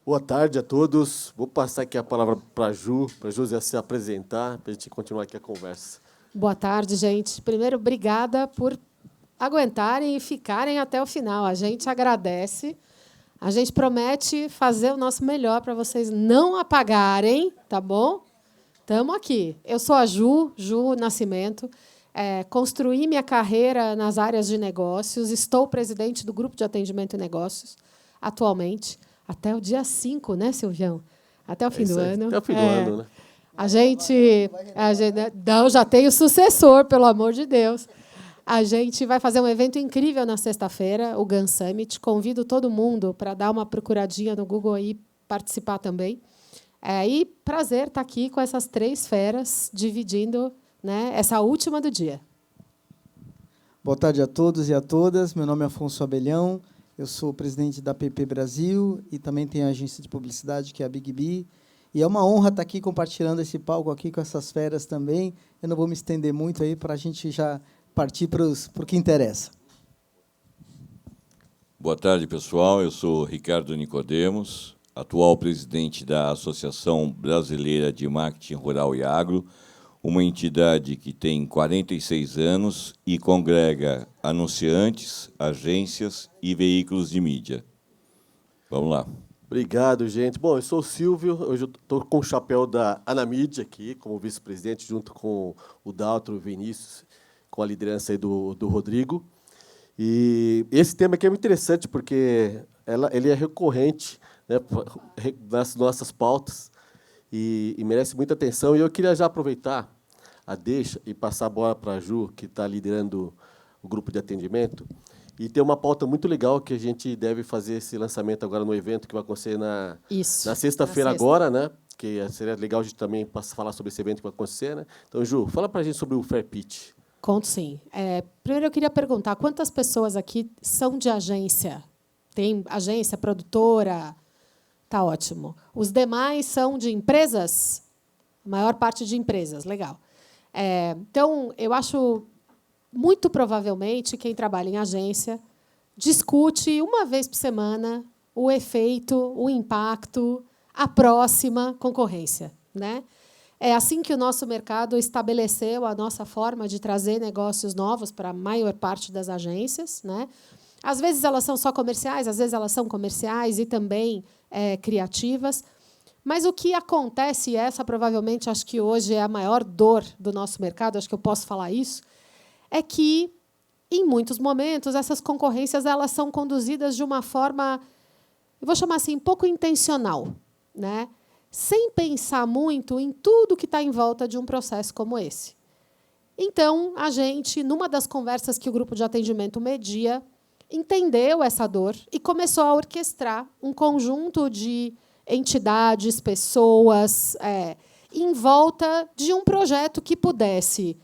Boa tarde a todos. Vou passar aqui a palavra para a José se apresentar, para a gente continuar aqui a conversa. Boa tarde, gente. Primeiro, obrigada por aguentarem e ficarem até o final. A gente agradece. A gente promete fazer o nosso melhor para vocês não apagarem, tá bom? Estamos aqui. Eu sou a Ju Nascimento. Construí minha carreira nas áreas de negócios. Estou presidente do Grupo de Atendimento e Negócios, atualmente. Até o dia 5, né, Silvião? Até o fim do ano. Até o fim do ano, né? A gente não, já tem o sucessor, pelo amor de Deus. A gente vai fazer um evento incrível na sexta-feira, o GAN Summit. Convido todo mundo para dar uma procuradinha no Google e participar também. E prazer estar aqui com essas 3 feras, dividindo, né, essa última do dia. Boa tarde a todos e a todas. Meu nome é Afonso Abelhão. Eu sou presidente da PP Brasil e também tenho a agência de publicidade, que é a Big B. E é uma honra estar aqui compartilhando esse palco aqui com essas feras também. Eu não vou me estender muito aí para a gente já partir para o que interessa. Boa tarde, pessoal. Eu sou Ricardo Nicodemos, atual presidente da Associação Brasileira de Marketing Rural e Agro, uma entidade que tem 46 anos e congrega anunciantes, agências e veículos de mídia. Vamos lá. Obrigado, gente. Bom, eu sou o Silvio, hoje eu estou com o chapéu da Anamídia aqui, como vice-presidente, junto com o Daltro, o Vinícius, com a liderança aí do Rodrigo. E esse tema aqui é muito interessante, porque ele é recorrente, né, nas nossas pautas e merece muita atenção. E eu queria já aproveitar a deixa e passar a bola para a Ju, que está liderando o grupo de atendimento, e tem uma pauta muito legal que a gente deve fazer esse lançamento agora no evento que vai acontecer na sexta-feira agora, né? Que seria legal a gente também falar sobre esse evento que vai acontecer, né? Então, Ju, fala para a gente sobre o Fair Pitch. Conto sim. Primeiro, eu queria perguntar, quantas pessoas aqui são de agência? Tem agência, produtora? Tá ótimo. Os demais são de empresas? A maior parte de empresas, legal. Então, eu acho, muito provavelmente, quem trabalha em agência discute uma vez por semana o efeito, o impacto, a próxima concorrência, né? É assim que o nosso mercado estabeleceu a nossa forma de trazer negócios novos para a maior parte das agências, né? Às vezes elas são só comerciais, às vezes elas são comerciais e também criativas. Mas o que acontece, e essa provavelmente acho que hoje é a maior dor do nosso mercado, acho que eu posso falar isso, é que, em muitos momentos, essas concorrências elas são conduzidas de uma forma, eu vou chamar assim, pouco intencional, né? Sem pensar muito em tudo que está em volta de um processo como esse. Então, a gente, numa das conversas que o grupo de atendimento media, entendeu essa dor e começou a orquestrar um conjunto de entidades, pessoas, em volta de um projeto que pudesse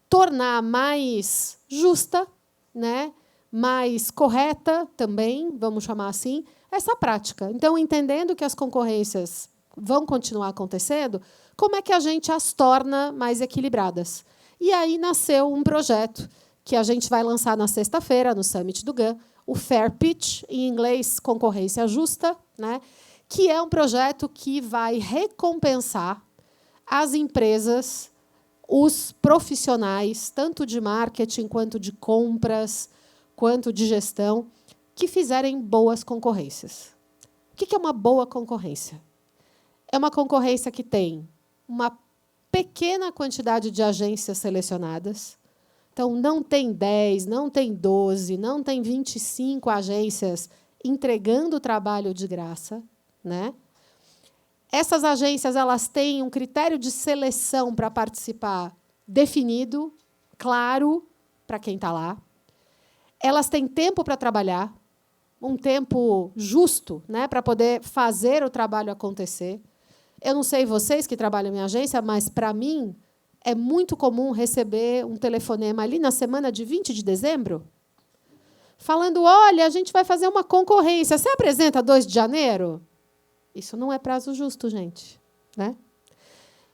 tornar mais justa, né, mais correta também, vamos chamar assim, essa prática. Então, entendendo que as concorrências vão continuar acontecendo, como é que a gente as torna mais equilibradas? E aí nasceu um projeto que a gente vai lançar na sexta-feira, no Summit do GAN, o Fair Pitch, em inglês, concorrência justa, né, que é um projeto que vai recompensar as empresas, os profissionais, tanto de marketing, quanto de compras, quanto de gestão, que fizerem boas concorrências. O que é uma boa concorrência? É uma concorrência que tem uma pequena quantidade de agências selecionadas. Então, não tem 10, não tem 12, não tem 25 agências entregando trabalho de graça, né? Essas agências elas têm um critério de seleção para participar definido, claro, para quem está lá. Elas têm tempo para trabalhar, um tempo justo, né, para poder fazer o trabalho acontecer. Eu não sei vocês que trabalham em agência, mas, para mim, é muito comum receber um telefonema ali na semana de 20 de dezembro, falando, olha, a gente vai fazer uma concorrência, você apresenta 2 de janeiro? Isso não é prazo justo, gente, né?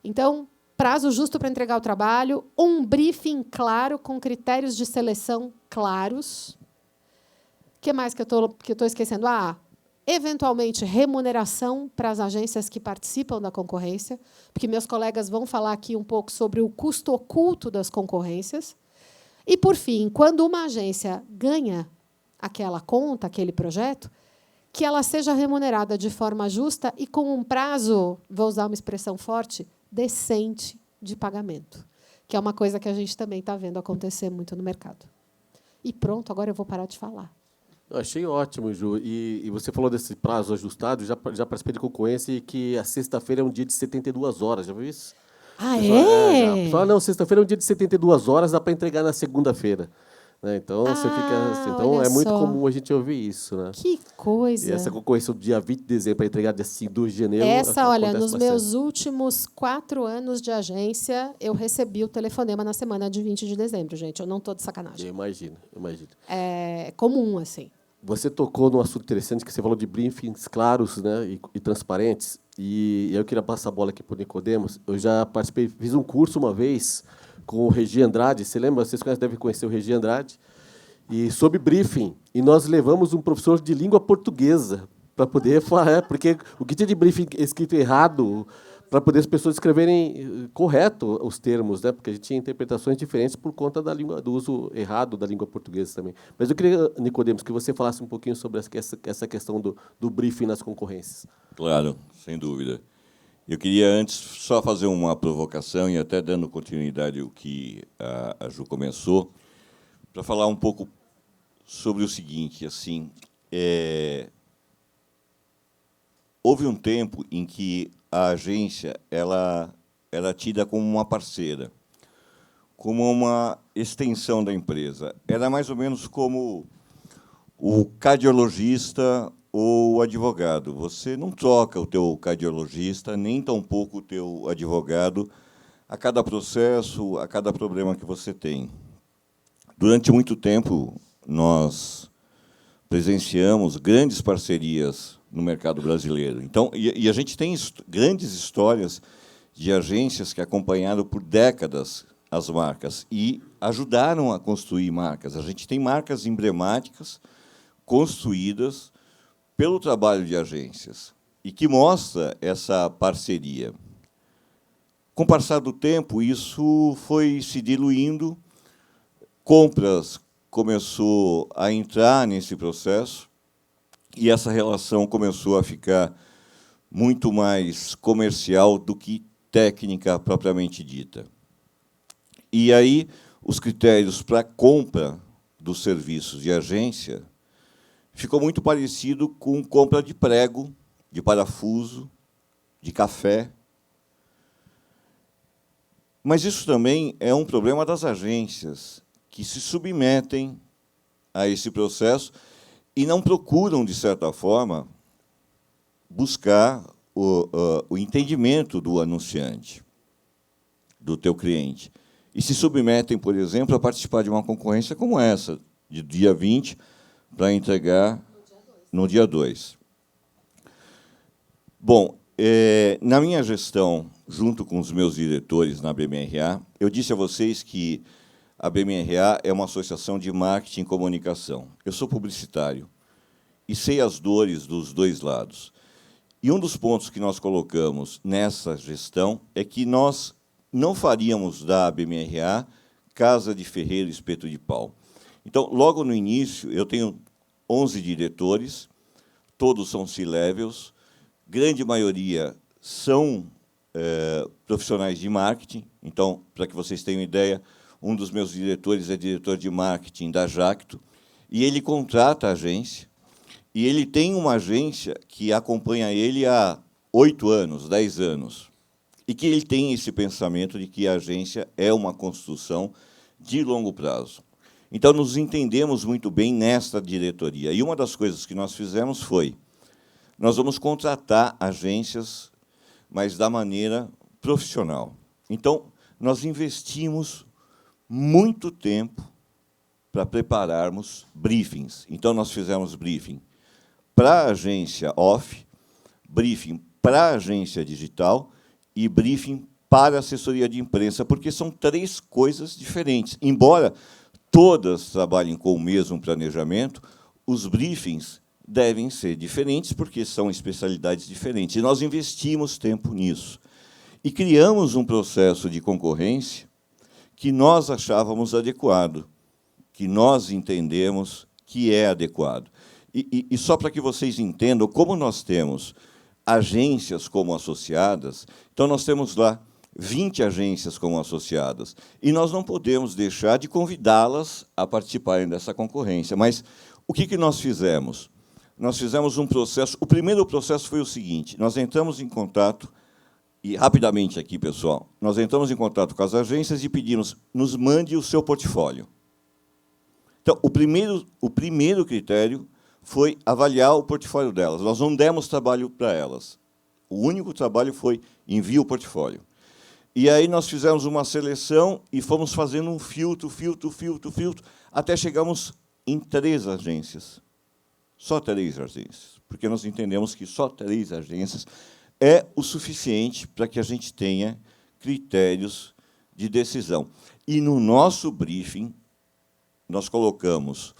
Então, prazo justo para entregar o trabalho, um briefing claro, com critérios de seleção claros. O que mais que eu estou esquecendo? eventualmente, remuneração para as agências que participam da concorrência, porque meus colegas vão falar aqui um pouco sobre o custo oculto das concorrências. E, por fim, quando uma agência ganha aquela conta, aquele projeto, que ela seja remunerada de forma justa e com um prazo, vou usar uma expressão forte, decente de pagamento, que é uma coisa que a gente também está vendo acontecer muito no mercado. E pronto, agora eu vou parar de falar. Eu achei ótimo, Ju. E você falou desse prazo ajustado, já participei de concorrência e que a sexta-feira é um dia de 72 horas, já viu isso? Ah, Já. é? Pessoal, não, sexta-feira é um dia de 72 horas, dá para entregar na segunda-feira. Né? Então, você fica assim, então olha é muito só. comum a gente ouvir isso. Né? Que coisa. E essa concorrência do dia 20 de dezembro para entregar dia 2 de janeiro. Essa, olha, acontece nos bastante. meus últimos 4 anos de agência, eu recebi o telefonema na semana de 20 de dezembro, gente. Eu não estou de sacanagem. Eu imagino. É comum, assim. Você tocou num assunto interessante, que você falou de briefings claros, né, e transparentes. E eu queria passar a bola aqui para o Nicodemos. Eu já participei, fiz um curso uma vez com o Regi Andrade. Você lembra? Vocês devem conhecer o Regi Andrade. E sobre briefing. E nós levamos um professor de língua portuguesa para poder falar, porque o que tinha de briefing escrito errado, para poder as pessoas escreverem correto os termos, né? Porque a gente tinha interpretações diferentes por conta da língua, do uso errado da língua portuguesa também. Mas eu queria, Nicodemos, que você falasse um pouquinho sobre essa questão do briefing nas concorrências. Claro, sem dúvida. Eu queria antes só fazer uma provocação e até dando continuidade ao que a Ju começou, para falar um pouco sobre o seguinte, assim, houve um tempo em que a agência ela era tida como uma parceira, como uma extensão da empresa. Era mais ou menos como o cardiologista ou o advogado. Você não troca o teu cardiologista, nem tampouco o teu advogado a cada processo, a cada problema que você tem. Durante muito tempo, nós presenciamos grandes parcerias no mercado brasileiro. Então, e a gente tem grandes histórias de agências que acompanharam por décadas as marcas e ajudaram a construir marcas. A gente tem marcas emblemáticas construídas pelo trabalho de agências e que mostra essa parceria. Com o passar do tempo, isso foi se diluindo, Compras começou a entrar nesse processo e essa relação começou a ficar muito mais comercial do que técnica propriamente dita. E aí os critérios para a compra dos serviços de agência ficou muito parecido com compra de prego, de parafuso, de café. Mas isso também é um problema das agências, que se submetem a esse processo e não procuram, de certa forma, buscar o entendimento do anunciante, do teu cliente. E se submetem, por exemplo, a participar de uma concorrência como essa, de dia 20, para entregar no dia 2. Bom, na minha gestão, junto com os meus diretores na BMRA, eu disse a vocês que a BMRA é uma associação de marketing e comunicação. Eu sou publicitário e sei as dores dos dois lados. E um dos pontos que nós colocamos nessa gestão é que nós não faríamos da BMRA casa de ferreiro espeto de pau. Então, logo no início, eu tenho 11 diretores, todos são C-levels, grande maioria são profissionais de marketing. Então, para que vocês tenham ideia, um dos meus diretores é diretor de marketing da Jacto, e ele contrata a agência, e ele tem uma agência que acompanha ele há 8 anos, 10 anos, e que ele tem esse pensamento de que a agência é uma construção de longo prazo. Então, nos entendemos muito bem nesta diretoria. E uma das coisas que nós fizemos foi, nós vamos contratar agências, mas da maneira profissional. Então, nós investimos muito tempo para prepararmos briefings. Então, nós fizemos briefing para a agência off, briefing para a agência digital e briefing para a assessoria de imprensa, porque são 3 coisas diferentes. Embora todas trabalhem com o mesmo planejamento, os briefings devem ser diferentes, porque são especialidades diferentes. E nós investimos tempo nisso. E criamos um processo de concorrência que nós achávamos adequado, que nós entendemos que é adequado. E só para que vocês entendam, como nós temos agências como associadas, então nós temos lá 20 agências como associadas, e nós não podemos deixar de convidá-las a participarem dessa concorrência. Mas o que nós fizemos? Nós fizemos um processo. O primeiro processo foi o seguinte: nós entramos em contato, e rapidamente aqui, pessoal, nós entramos em contato com as agências e pedimos, nos mande o seu portfólio. Então, o primeiro critério foi avaliar o portfólio delas. Nós não demos trabalho para elas. O único trabalho foi envia o portfólio. E aí nós fizemos uma seleção e fomos fazendo um filtro, até chegamos em 3 agências. Só 3 agências, porque nós entendemos que só 3 agências é o suficiente para que a gente tenha critérios de decisão. E, no nosso briefing, nós colocamos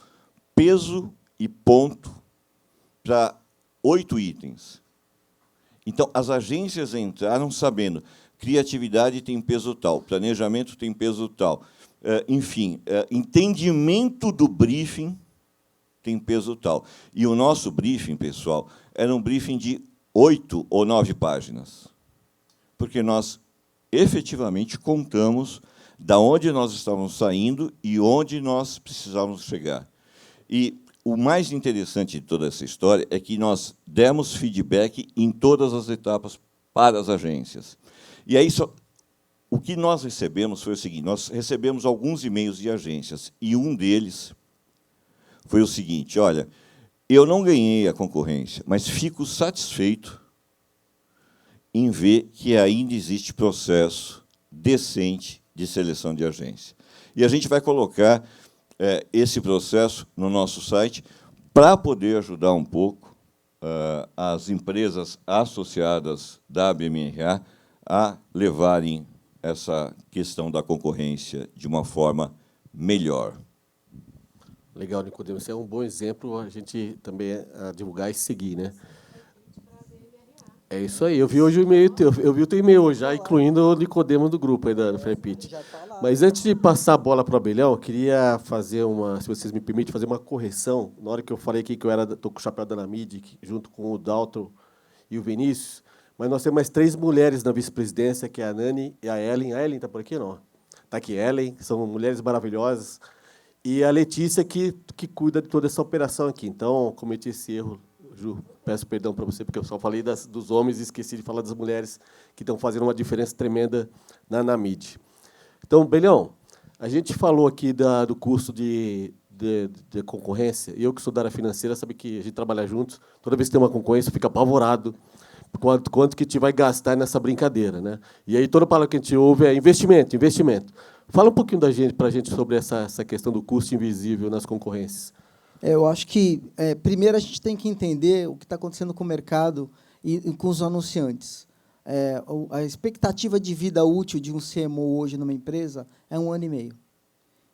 peso e ponto para 8 itens. Então, as agências entraram sabendo criatividade tem peso tal, planejamento tem peso tal, enfim, entendimento do briefing tem peso tal. E o nosso briefing, pessoal, era um briefing de 8 ou 9 páginas, porque nós efetivamente contamos da onde nós estávamos saindo e onde nós precisávamos chegar. E o mais interessante de toda essa história é que nós demos feedback em todas as etapas para as agências. E aí, o que nós recebemos foi o seguinte: nós recebemos alguns e-mails de agências, e um deles foi o seguinte: olha, eu não ganhei a concorrência, mas fico satisfeito em ver que ainda existe processo decente de seleção de agência. E a gente vai colocar esse processo no nosso site para poder ajudar um pouco as empresas associadas da ABMRA a levarem essa questão da concorrência de uma forma melhor. Legal, Nicodemo. Esse é um bom exemplo a gente também divulgar e seguir, né? É isso aí. Eu vi hoje o e-mail teu. Eu vi o teu e-mail hoje, já incluindo o Nicodemo do grupo aí da FreePitch. Mas antes de passar a bola para o Abelhão, eu queria fazer se vocês me permitem, fazer uma correção. Na hora que eu falei aqui que eu estou com o chapéu da Anamid, junto com o Dalton e o Vinícius, mas nós temos mais 3 mulheres na vice-presidência, que é a Nani e a Ellen. A Ellen está por aqui, não? Está aqui, Ellen. São mulheres maravilhosas. E a Letícia, que cuida de toda essa operação aqui. Então, cometi esse erro, Ju. Peço perdão para você, porque eu só falei dos homens e esqueci de falar das mulheres, que estão fazendo uma diferença tremenda na Anamid. Então, Belhão, a gente falou aqui do curso de concorrência, e eu que sou da área financeira, sabe que a gente trabalha juntos, toda vez que tem uma concorrência, fica apavorado quanto que a gente vai gastar nessa brincadeira, né? E aí toda palavra que a gente ouve é investimento, investimento. Fala um pouquinho para a gente sobre essa questão do custo invisível nas concorrências. Eu acho que, primeiro, a gente tem que entender o que está acontecendo com o mercado e com os anunciantes. A expectativa de vida útil de um CMO hoje numa empresa é 1 ano e meio.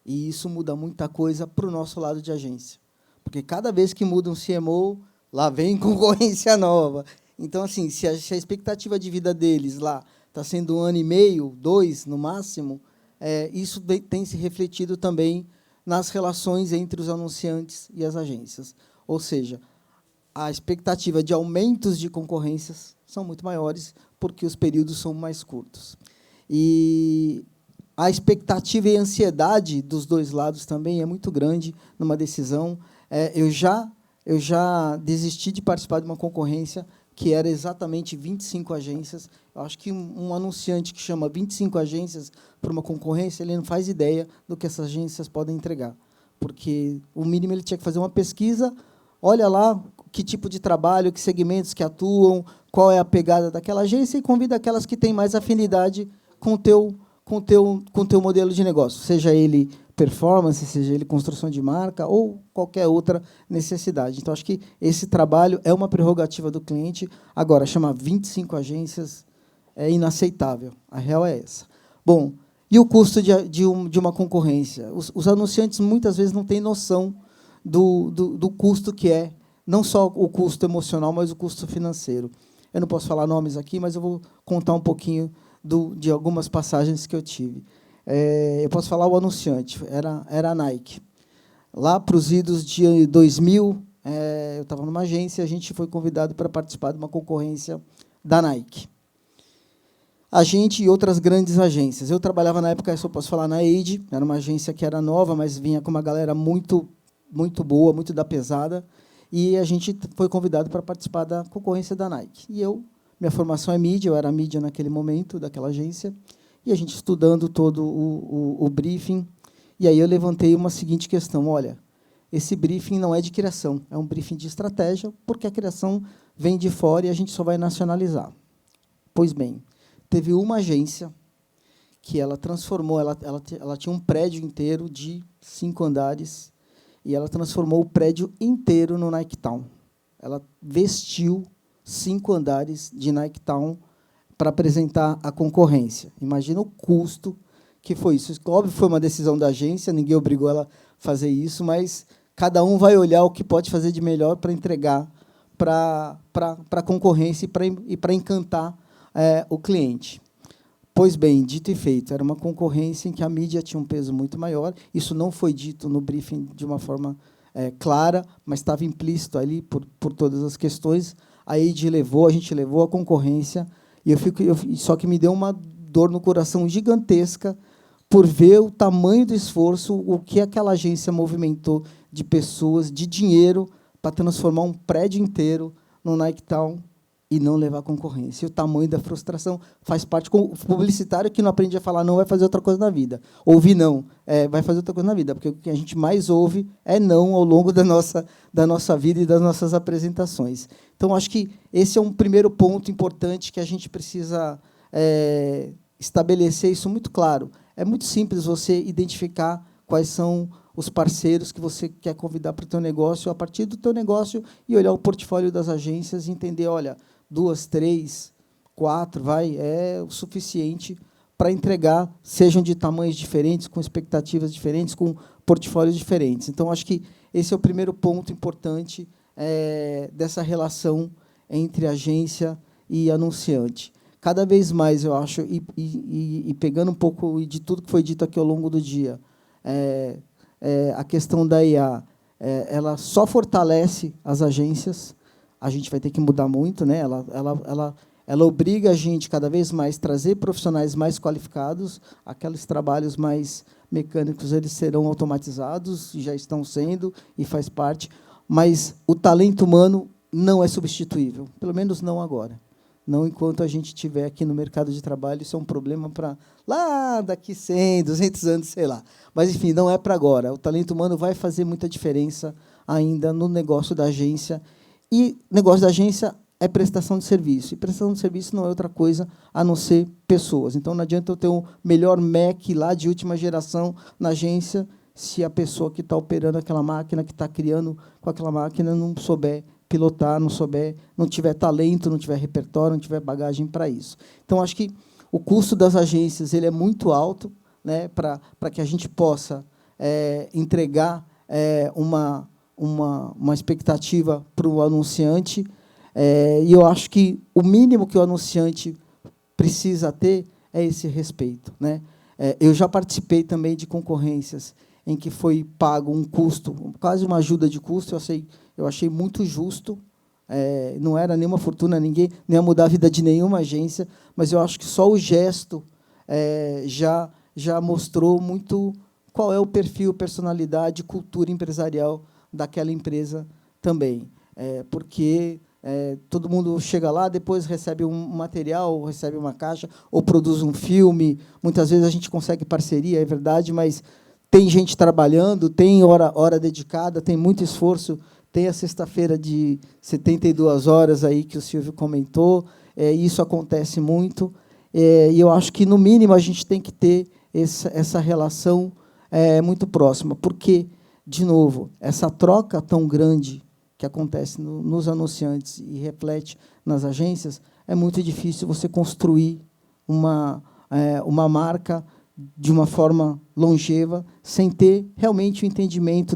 E isso muda muita coisa para o nosso lado de agência. Porque, cada vez que muda um CMO, lá vem concorrência nova. Então, assim, se a expectativa de vida deles lá está sendo 1 ano e meio, 2 no máximo, isso tem se refletido também nas relações entre os anunciantes e as agências. Ou seja, a expectativa de aumentos de concorrências são muito maiores, porque os períodos são mais curtos. E a expectativa e a ansiedade dos 2 lados também é muito grande numa decisão. Eu já desisti de participar de uma concorrência que era exatamente 25 agências. Eu acho que um anunciante que chama 25 agências para uma concorrência, ele não faz ideia do que essas agências podem entregar. Porque, o mínimo, ele tinha que fazer uma pesquisa, olha lá que tipo de trabalho, que segmentos que atuam, qual é a pegada daquela agência, e convida aquelas que têm mais afinidade com o teu modelo de negócio, seja ele performance, seja ele construção de marca ou qualquer outra necessidade. Então, acho que esse trabalho é uma prerrogativa do cliente. Agora, chamar 25 agências é inaceitável. A real é essa. Bom, e o custo de uma concorrência? Os anunciantes, muitas vezes, não têm noção do custo que é não só o custo emocional, mas o custo financeiro. Eu não posso falar nomes aqui, mas eu vou contar um pouquinho de algumas passagens que eu tive. Eu posso falar o anunciante, era a Nike. Lá para os idos de 2000, eu estava numa agência, a gente foi convidado para participar de uma concorrência da Nike. A gente e outras grandes agências. Eu trabalhava na época, só posso falar, na Eide, era uma agência que era nova, mas vinha com uma galera muito boa, muito da pesada, e a gente foi convidado para participar da concorrência da Nike. E minha formação é mídia, eu era mídia naquele momento, daquela agência, e a gente estudando todo o briefing, e aí eu levantei uma seguinte questão, olha, esse briefing não é de criação, é um briefing de estratégia, porque a criação vem de fora e a gente só vai nacionalizar. Pois bem, teve uma agência que ela transformou, ela tinha um prédio inteiro de 5 andares, e ela transformou o prédio inteiro no Nike Town. Ela vestiu 5 andares de Nike Town para apresentar a concorrência. Imagina o custo que foi isso. Óbvio, foi uma decisão da agência, ninguém obrigou ela a fazer isso, mas cada um vai olhar o que pode fazer de melhor para entregar para a concorrência e para encantar o cliente. Pois bem, dito e feito, era uma concorrência em que a mídia tinha um peso muito maior. Isso não foi dito no briefing de uma forma clara, mas estava implícito ali por todas as questões. A gente levou a concorrência, só que me deu uma dor no coração gigantesca por ver o tamanho do esforço, o que aquela agência movimentou de pessoas, de dinheiro, para transformar um prédio inteiro no Nike Town e não levar concorrência. E o tamanho da frustração faz parte. Com o publicitário que não aprende a falar não vai fazer outra coisa na vida. Ouvir não, vai fazer outra coisa na vida, porque o que a gente mais ouve é não ao longo da nossa vida e das nossas apresentações. Então, acho que esse é um primeiro ponto importante que a gente precisa estabelecer isso muito claro. É muito simples você identificar quais são os parceiros que você quer convidar para o teu negócio, a partir do teu negócio, e olhar o portfólio das agências e entender, olha, 2, 3, 4, é o suficiente para entregar, sejam de tamanhos diferentes, com expectativas diferentes, com portfólios diferentes. Então, acho que esse é o primeiro ponto importante dessa relação entre agência e anunciante. Cada vez mais, eu acho, e pegando um pouco de tudo que foi dito aqui ao longo do dia, a questão da IA, ela só fortalece as agências. A gente vai ter que mudar muito, né? Ela obriga a gente, cada vez mais, a trazer profissionais mais qualificados. Aqueles trabalhos mais mecânicos eles serão automatizados, e já estão sendo, e faz parte. Mas o talento humano não é substituível, pelo menos não agora. Não enquanto a gente estiver aqui no mercado de trabalho, isso é um problema para lá, daqui 100, 200 anos, sei lá. Mas, enfim, não é para agora. O talento humano vai fazer muita diferença ainda no negócio da agência. E negócio da agência é prestação de serviço. E prestação de serviço não é outra coisa a não ser pessoas. Então, não adianta eu ter o melhor Mac lá de última geração na agência se a pessoa que está operando aquela máquina, que está criando com aquela máquina, não souber pilotar, não tiver talento, não tiver repertório, não tiver bagagem para isso. Então, acho que o custo das agências ele é muito alto, né, para que a gente possa entregar uma expectativa para o anunciante, e eu acho que o mínimo que o anunciante precisa ter é esse respeito, né? Eu já participei também de concorrências em que foi pago um custo, quase uma ajuda de custo, eu achei muito justo, não era nenhuma fortuna, ninguém nem ia mudar a vida de nenhuma agência, mas eu acho que só o gesto já mostrou muito qual é o perfil, personalidade, cultura empresarial daquela empresa também. Porque todo mundo chega lá, depois recebe um material, recebe uma caixa, ou produz um filme. Muitas vezes a gente consegue parceria, é verdade, mas tem gente trabalhando, tem hora dedicada, tem muito esforço. Tem a sexta-feira de 72 horas aí que o Silvio comentou, isso acontece muito, e eu acho que, no mínimo, a gente tem que ter essa relação muito próxima, porque, de novo, essa troca tão grande que acontece nos anunciantes e reflete nas agências, é muito difícil você construir uma marca de uma forma longeva, sem ter realmente o entendimento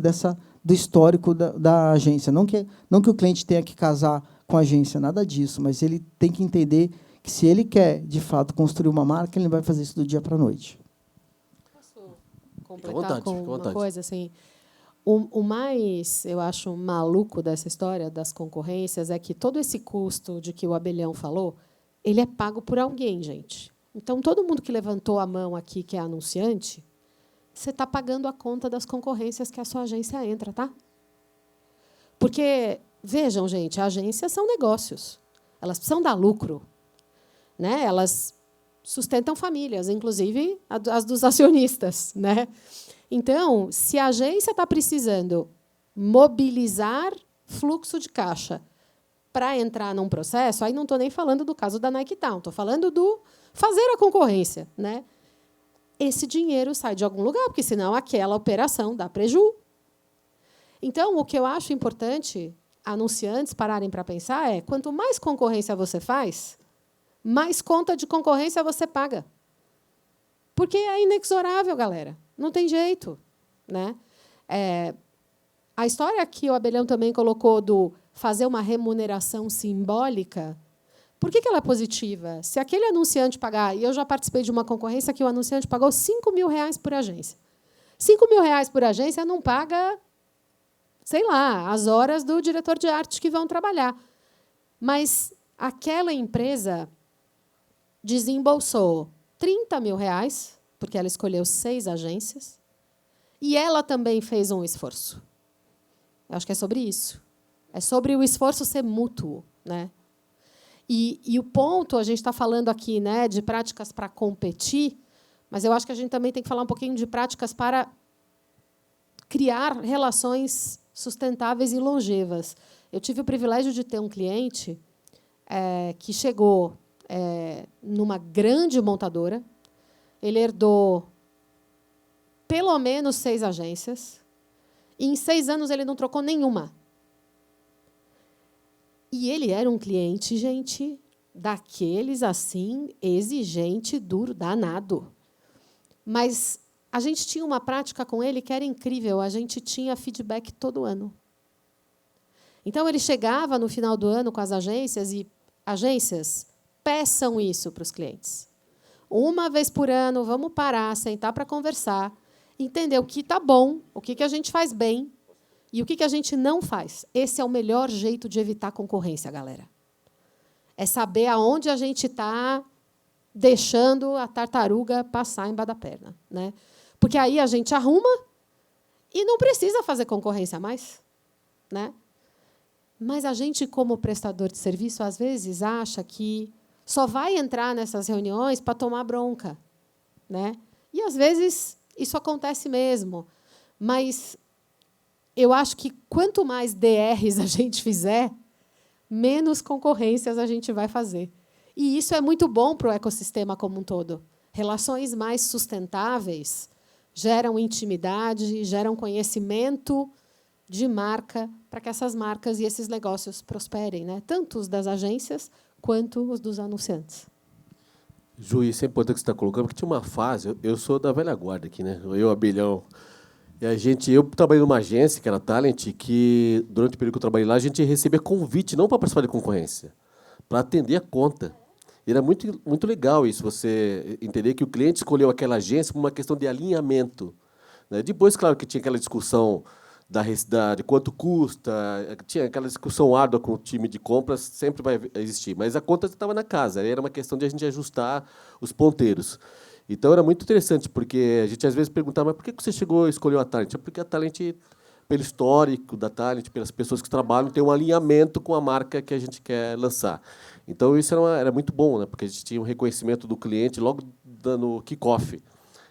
do histórico da agência. Não que o cliente tenha que casar com a agência, nada disso, mas ele tem que entender que, se ele quer, de fato, construir uma marca, ele não vai fazer isso do dia para a noite. Posso completar com fica à vontade. uma coisa? Assim, o mais, eu acho, maluco dessa história das concorrências é que todo esse custo de que o Abelhão falou, ele é pago por alguém, gente. Então, todo mundo que levantou a mão aqui, que é anunciante, você está pagando a conta das concorrências que a sua agência entra, tá? Porque, vejam, gente, agências são negócios. Elas precisam dar lucro, né? Elas sustentam famílias, inclusive as dos acionistas, né? Então, se a agência está precisando mobilizar fluxo de caixa para entrar num processo, aí não estou nem falando do caso da Nike Town, estou falando do fazer a concorrência, né? Esse dinheiro sai de algum lugar, porque, senão, aquela operação dá preju. Então, o que eu acho importante anunciantes pararem para pensar é: quanto mais concorrência você faz, mais conta de concorrência você paga. Porque é inexorável, galera. Não tem jeito, né? A história que o Abelhão também colocou do fazer uma remuneração simbólica, por que ela é positiva? Se aquele anunciante pagar, e eu já participei de uma concorrência que o anunciante pagou R$5.000 por agência. R$5.000 por agência não paga, sei lá, as horas do diretor de arte que vão trabalhar. Mas aquela empresa desembolsou R$30.000, porque ela escolheu 6 agências, e ela também fez um esforço. Eu acho que é sobre isso. É sobre o esforço ser mútuo, né? E o ponto, a gente está falando aqui, né, de práticas para competir, mas eu acho que a gente também tem que falar um pouquinho de práticas para criar relações sustentáveis e longevas. Eu tive o privilégio de ter um cliente que chegou numa grande montadora. Ele herdou pelo menos 6 agências, e em 6 anos ele não trocou nenhuma. E ele era um cliente, gente, daqueles assim, exigente, duro, danado. Mas a gente tinha uma prática com ele que era incrível, a gente tinha feedback todo ano. Então, ele chegava no final do ano com as agências, e agências, peçam isso para os clientes. Uma vez por ano, vamos parar, sentar para conversar, entender o que está bom, o que a gente faz bem e o que a gente não faz. Esse é o melhor jeito de evitar concorrência, galera. É saber aonde a gente está deixando a tartaruga passar embaixo da perna, né? Porque aí a gente arruma e não precisa fazer concorrência mais, né? Mas a gente, como prestador de serviço, às vezes acha que só vai entrar nessas reuniões para tomar bronca, né? E, às vezes, isso acontece mesmo. Mas eu acho que, quanto mais DRs a gente fizer, menos concorrências a gente vai fazer. E isso é muito bom para o ecossistema como um todo. Relações mais sustentáveis geram intimidade, geram conhecimento de marca para que essas marcas e esses negócios prosperem, né? Tanto os das agências quanto os dos anunciantes. Ju, isso é importante que você está colocando, porque tinha uma fase, eu sou da velha guarda aqui, né? Eu, Abelhão, e eu trabalhei numa agência, que era a Talent, que, durante o período que eu trabalhei lá, a gente recebia convite, não para participar de concorrência, para atender a conta. E era muito, muito legal isso, você entender que o cliente escolheu aquela agência por uma questão de alinhamento, né? Depois, claro, que tinha aquela discussão de quanto custa, tinha aquela discussão árdua com o time de compras, sempre vai existir, mas a conta estava na casa, era uma questão de a gente ajustar os ponteiros. Então, era muito interessante, porque a gente, às vezes, perguntava: mas por que você chegou e escolheu a Talent? É porque a Talent, pelo histórico da Talent, pelas pessoas que trabalham, tem um alinhamento com a marca que a gente quer lançar. Então, isso era muito bom, né? Porque a gente tinha um reconhecimento do cliente logo dando kick-off.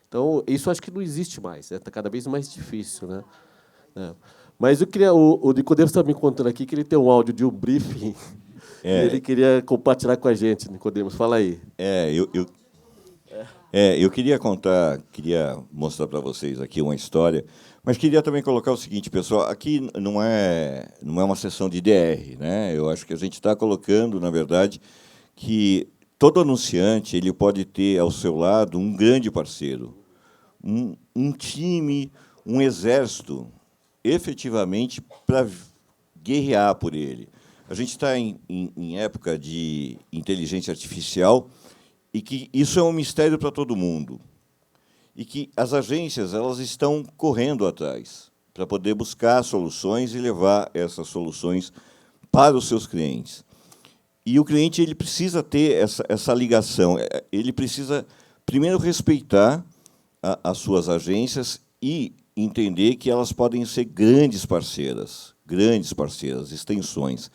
Então, isso acho que não existe mais, está cada vez mais difícil, né? Mas eu queria, o Nicodemos está me contando aqui que ele tem um áudio de um briefing e ele queria compartilhar com a gente. Nicodemos, fala aí. Eu queria mostrar para vocês aqui uma história, mas queria também colocar o seguinte, pessoal, aqui não é uma sessão de DR, né? Eu acho que a gente está colocando, na verdade, que todo anunciante ele pode ter ao seu lado um grande parceiro, um time, um exército efetivamente para guerrear por ele. A gente está em época de inteligência artificial e que isso é um mistério para todo mundo. E que as agências elas estão correndo atrás para poder buscar soluções e levar essas soluções para os seus clientes. E o cliente ele precisa ter essa ligação. Ele precisa, primeiro, respeitar as suas agências e entender que elas podem ser grandes parceiras, extensões.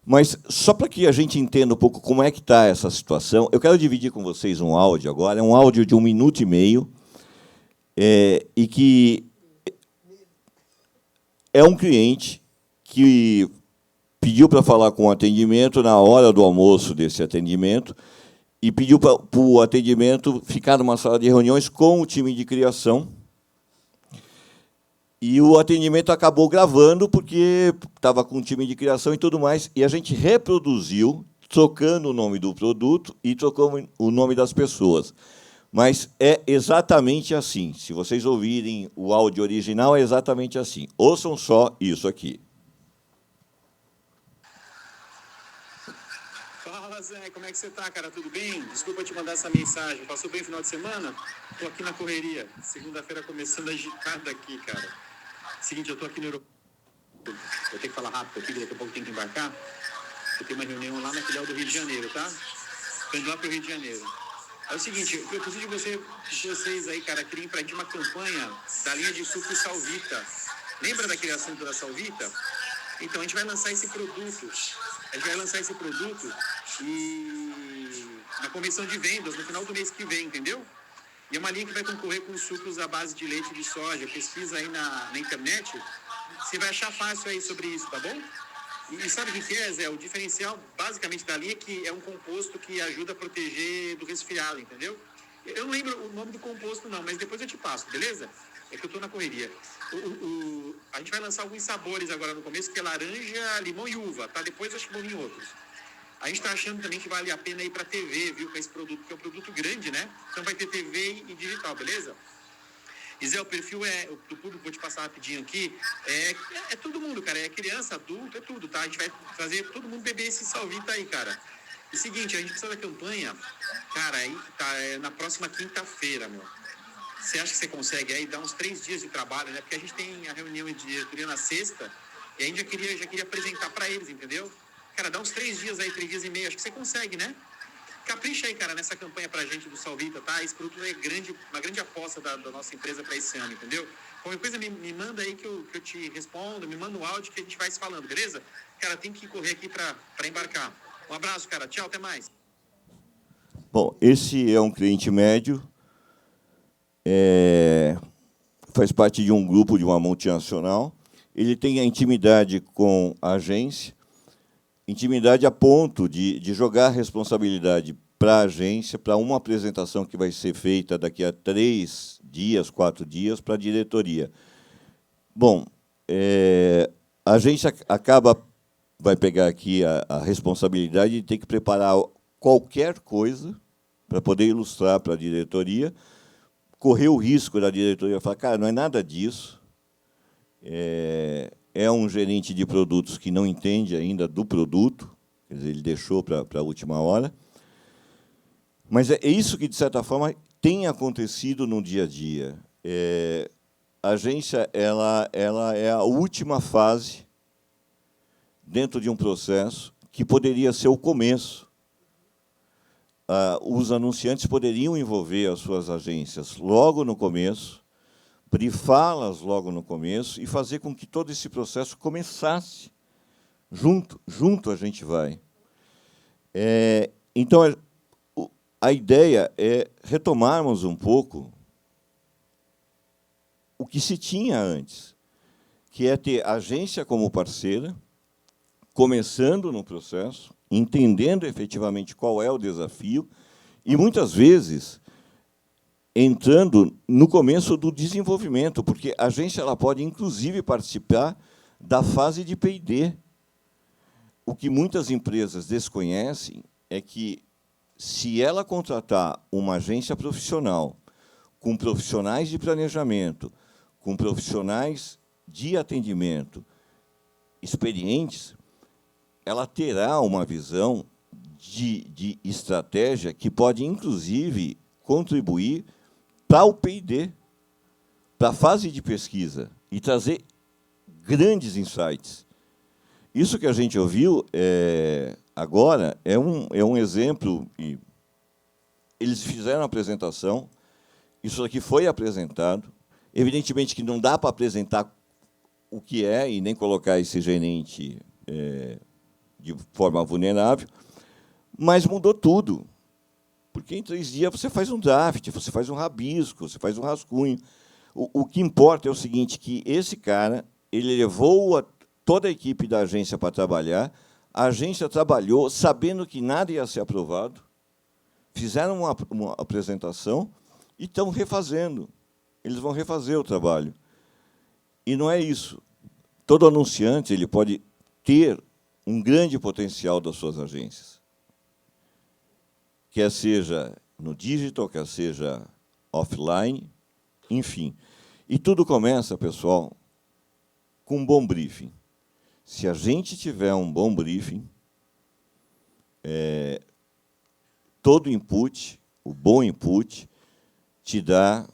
Mas, só para que a gente entenda um pouco como é que está essa situação, eu quero dividir com vocês um áudio agora, é um áudio de 1 minuto e meio, e que é um cliente que pediu para falar com o atendimento na hora do almoço desse atendimento e pediu para o atendimento ficar numa sala de reuniões com o time de criação. E o atendimento acabou gravando, porque estava com o time de criação e tudo mais, e a gente reproduziu, trocando o nome do produto e trocando o nome das pessoas. Mas é exatamente assim. Se vocês ouvirem o áudio original, é exatamente assim. Ouçam só isso aqui. Fala, Zé, como é que você tá, cara? Tudo bem? Desculpa te mandar essa mensagem. Passou bem o final de semana? Tô aqui na correria. Segunda-feira começando agitada aqui, cara. Seguinte, eu tô aqui no aeroporto. Vou ter que falar rápido aqui, daqui a pouco tem que embarcar. Eu tenho uma reunião lá na filial do Rio de Janeiro, tá? Tô indo lá pro Rio de Janeiro. É o seguinte, eu preciso de vocês aí, cara, criem pra gente uma campanha da linha de suco Salvita. Lembra da criação da Salvita? Então, a gente vai lançar esse produto. E na comissão de vendas, no final do mês que vem, entendeu? E é uma linha que vai concorrer com sucos à base de leite de soja. Pesquisa aí na internet. Você vai achar fácil aí sobre isso, tá bom? E sabe o que é, Zé? O diferencial, basicamente, da linha é que é um composto que ajuda a proteger do resfriado, entendeu? Eu não lembro o nome do composto, não, mas depois eu te passo, beleza? É que eu tô na correria. A gente vai lançar alguns sabores agora no começo, que é laranja, limão e uva, tá? Depois acho que vão vir outros. A gente tá achando também que vale a pena ir pra TV, viu? Com esse produto, que é um produto grande, né? Então vai ter TV e digital, beleza? E Zé, o perfil do público, vou te passar rapidinho aqui, é todo mundo, cara, é criança, adulto, é tudo, tá? A gente vai fazer todo mundo beber esse Salvita aí, cara. E seguinte, a gente precisa da campanha, cara, aí tá, na próxima quinta-feira, meu. Você acha que você consegue aí dar uns 3 dias de trabalho, né? Porque a gente tem a reunião de diretoria na sexta, e a gente já queria apresentar pra eles, entendeu? Cara, dá uns 3 dias aí, 3 dias e meio, acho que você consegue, né? Capricha aí, cara, nessa campanha pra gente do Salvita, tá? Esse produto é uma grande aposta da nossa empresa pra esse ano, entendeu? Qualquer coisa me manda aí que eu te respondo, me manda um áudio que a gente vai se falando, beleza? Cara, tem que correr aqui pra embarcar. Um abraço, cara. Tchau, até mais. Bom, esse é um cliente médio, faz parte de um grupo de uma multinacional. Ele tem a intimidade com a agência, intimidade a ponto de jogar a responsabilidade para a agência, para uma apresentação que vai ser feita daqui a 3 dias, 4 dias, para a diretoria. Bom, a agência vai pegar aqui a responsabilidade de ter que preparar qualquer coisa para poder ilustrar para a diretoria, correr o risco da diretoria falar, cara, não é nada disso, é um gerente de produtos que não entende ainda do produto, quer dizer, ele deixou para a última hora. Mas é isso que, de certa forma, tem acontecido no dia a dia. A agência ela é a última fase dentro de um processo que poderia ser o começo. Os anunciantes poderiam envolver as suas agências logo no começo, brifá-las logo no começo e fazer com que todo esse processo começasse. Junto a gente vai. Então, a ideia é retomarmos um pouco o que se tinha antes, que é ter a agência como parceira, começando no processo, entendendo efetivamente qual é o desafio e, muitas vezes, entrando no começo do desenvolvimento, porque a agência ela pode, inclusive, participar da fase de P&D. O que muitas empresas desconhecem é que, se ela contratar uma agência profissional, com profissionais de planejamento, com profissionais de atendimento experientes, ela terá uma visão de estratégia que pode, inclusive, contribuir para o P&D, para a fase de pesquisa, e trazer grandes insights. Isso que a gente ouviu agora é um exemplo. E eles fizeram a apresentação, isso aqui foi apresentado. Evidentemente que não dá para apresentar o que é e nem colocar esse gerente de forma vulnerável, mas mudou tudo. Porque em 3 dias você faz um draft, você faz um rabisco, você faz um rascunho. O que importa é o seguinte, que esse cara ele levou toda a equipe da agência para trabalhar, a agência trabalhou sabendo que nada ia ser aprovado, fizeram uma apresentação e estão refazendo. Eles vão refazer o trabalho. E não é isso. Todo anunciante ele pode ter um grande potencial das suas agências. Quer seja no digital, quer seja offline, enfim. E tudo começa, pessoal, com um bom briefing. Se a gente tiver um bom briefing, todo input, o bom input, te dá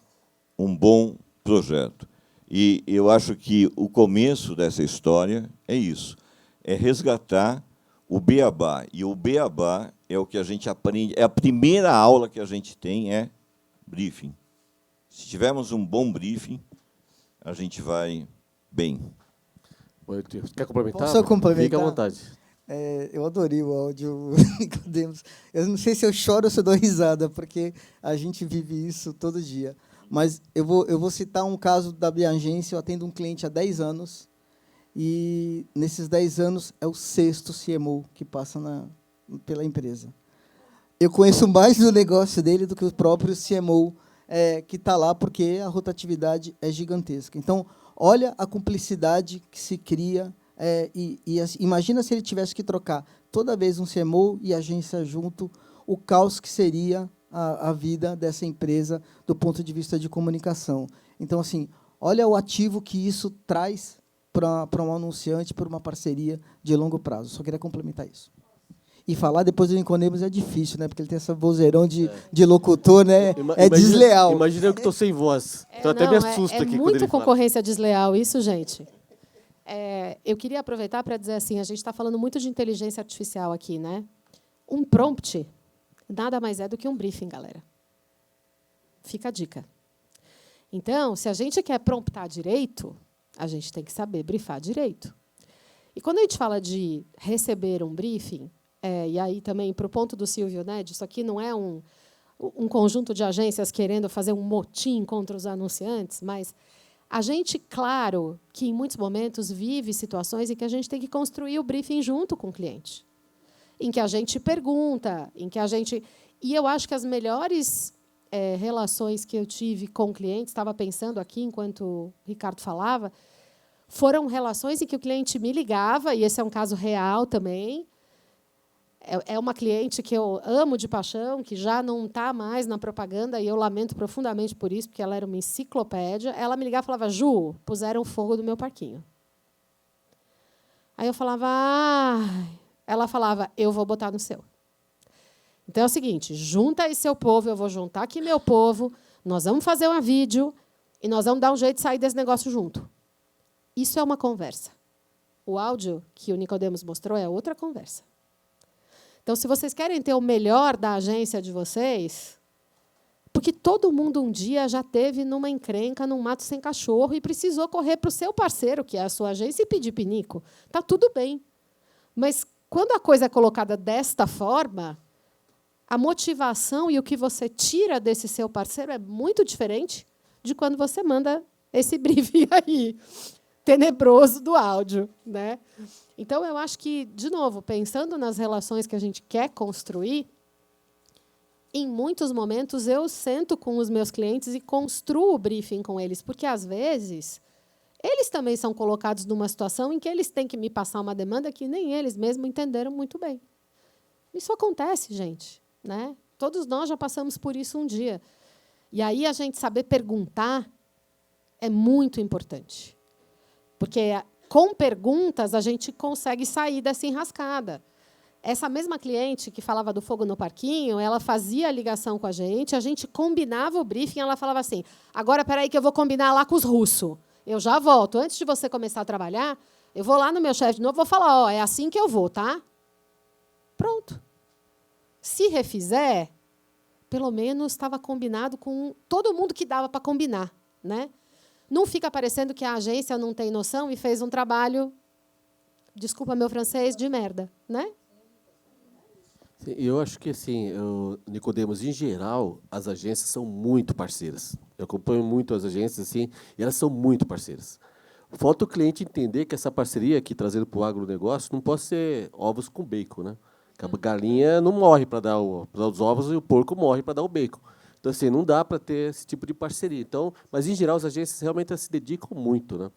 um bom projeto. E eu acho que o começo dessa história é isso, é resgatar o beabá. E o beabá é o que a gente aprende, é a primeira aula que a gente tem, é briefing. Se tivermos um bom briefing, a gente vai bem. Quer complementar? Posso complementar? Fique à vontade. Eu adorei o áudio, Nicodemos. Eu não sei se eu choro ou se eu dou risada, porque a gente vive isso todo dia. Mas eu vou citar um caso da minha agência. Eu atendo um cliente há 10 anos, e, nesses 10 anos, é o 6º CMO que passa pela empresa. Eu conheço mais do negócio dele do que o próprio CMO que está lá, porque a rotatividade é gigantesca. Então, olha a cumplicidade que se cria. Imagina se ele tivesse que trocar toda vez um CMO e agência junto, o caos que seria a vida dessa empresa do ponto de vista de comunicação. Então, assim, olha o ativo que isso traz para um anunciante, para uma parceria de longo prazo. Só queria complementar isso. E falar depois do Nicodemos é difícil, né? Porque ele tem essa vozeirão de locutor, né? Desleal. Imagina eu que estou sem voz. Então até me assusta aqui quando ele muito fala. Concorrência desleal isso, gente. Eu queria aproveitar para dizer assim, a gente está falando muito de inteligência artificial aqui, né? Um prompt nada mais é do que um briefing, galera. Fica a dica. Então, se a gente quer promptar direito, a gente tem que saber briefar direito. E quando a gente fala de receber um briefing, e aí também, para o ponto do Silvio, né, isso aqui não é um conjunto de agências querendo fazer um motim contra os anunciantes, mas a gente, claro, que em muitos momentos vive situações em que a gente tem que construir o briefing junto com o cliente, em que a gente pergunta, em que a gente... E eu acho que as melhores relações que eu tive com clientes, estava pensando aqui enquanto o Ricardo falava, foram relações em que o cliente me ligava, e esse é um caso real também. É uma cliente que eu amo de paixão, que já não está mais na propaganda, e eu lamento profundamente por isso, porque ela era uma enciclopédia. Ela me ligava e falava, Ju, puseram fogo no meu parquinho. Aí eu falava, ela falava, eu vou botar no seu. Então é o seguinte, junta aí seu povo, eu vou juntar aqui meu povo, nós vamos fazer um vídeo e nós vamos dar um jeito de sair desse negócio junto. Isso é uma conversa. O áudio que o Nicodemos mostrou é outra conversa. Então, se vocês querem ter o melhor da agência de vocês, porque todo mundo um dia já teve numa encrenca, num mato sem cachorro, e precisou correr para o seu parceiro, que é a sua agência, e pedir pinico. Está tudo bem. Mas, quando a coisa é colocada desta forma, a motivação e o que você tira desse seu parceiro é muito diferente de quando você manda esse briefing aí, tenebroso do áudio, né? Então, eu acho que, de novo, pensando nas relações que a gente quer construir, em muitos momentos eu sento com os meus clientes e construo o briefing com eles, porque, às vezes, eles também são colocados numa situação em que eles têm que me passar uma demanda que nem eles mesmos entenderam muito bem. Isso acontece, gente, né? Todos nós já passamos por isso um dia. E aí a gente saber perguntar é muito importante. Porque com perguntas a gente consegue sair dessa enrascada. Essa mesma cliente que falava do fogo no parquinho, ela fazia a ligação com a gente combinava o briefing, ela falava assim, agora, espera aí que eu vou combinar lá com os russos. Eu já volto. Antes de você começar a trabalhar, eu vou lá no meu chefe de novo, vou falar, ó, é assim que eu vou, tá? Pronto. Se refizer, pelo menos estava combinado com todo mundo que dava para combinar, né? Não fica parecendo que a agência não tem noção e fez um trabalho, desculpa meu francês, de merda, né? Eu acho que, assim, Nicodemos, em geral, as agências são muito parceiras. Eu acompanho muito as agências, assim, e elas são muito parceiras. Falta o cliente entender que essa parceria aqui, trazendo para o agronegócio, não pode ser ovos com bacon, né? A galinha não morre para dar os ovos e o porco morre para dar o bacon. Então, assim, não dá para ter esse tipo de parceria. Então, mas, em geral, as agências realmente se dedicam muito, né?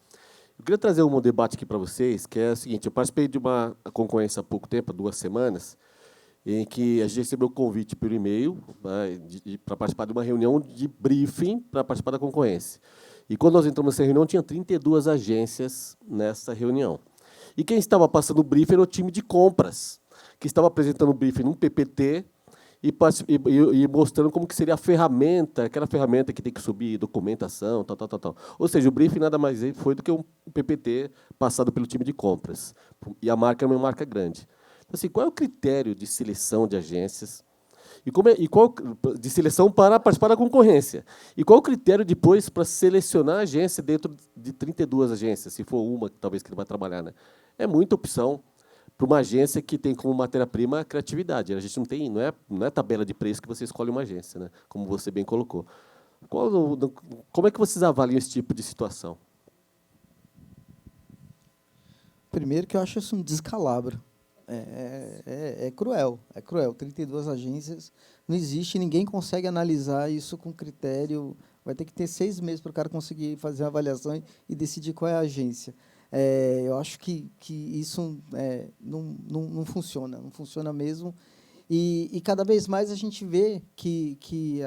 Eu queria trazer um debate aqui para vocês, que é o seguinte, eu participei de uma concorrência há pouco tempo, 2 semanas, em que a gente recebeu o convite por e-mail, né, para participar de uma reunião de briefing para participar da concorrência. E quando nós entramos nessa reunião, tinha 32 agências nessa reunião. E quem estava passando o briefing era o time de compras, que estava apresentando o briefing num PPT e mostrando como que seria a ferramenta, aquela ferramenta que tem que subir documentação, tal. Ou seja, o briefing nada mais foi do que um PPT passado pelo time de compras. E a marca é uma marca grande. Assim, qual é o critério de seleção de agências qual de seleção para participar da concorrência? E qual o critério depois para selecionar a agência dentro de 32 agências, se for uma talvez que ele vai trabalhar, né? É muita opção para uma agência que tem como matéria-prima a criatividade. A gente não é tabela de preço que você escolhe uma agência, né? Como você bem colocou. Como é que vocês avaliam esse tipo de situação? Primeiro que eu acho isso um descalabro. É cruel, é cruel. 32 agências, não existe, ninguém consegue analisar isso com critério. Vai ter que ter 6 meses para o cara conseguir fazer uma avaliação e decidir qual é a agência. Eu acho que isso não funciona, não funciona mesmo. E cada vez mais a gente vê que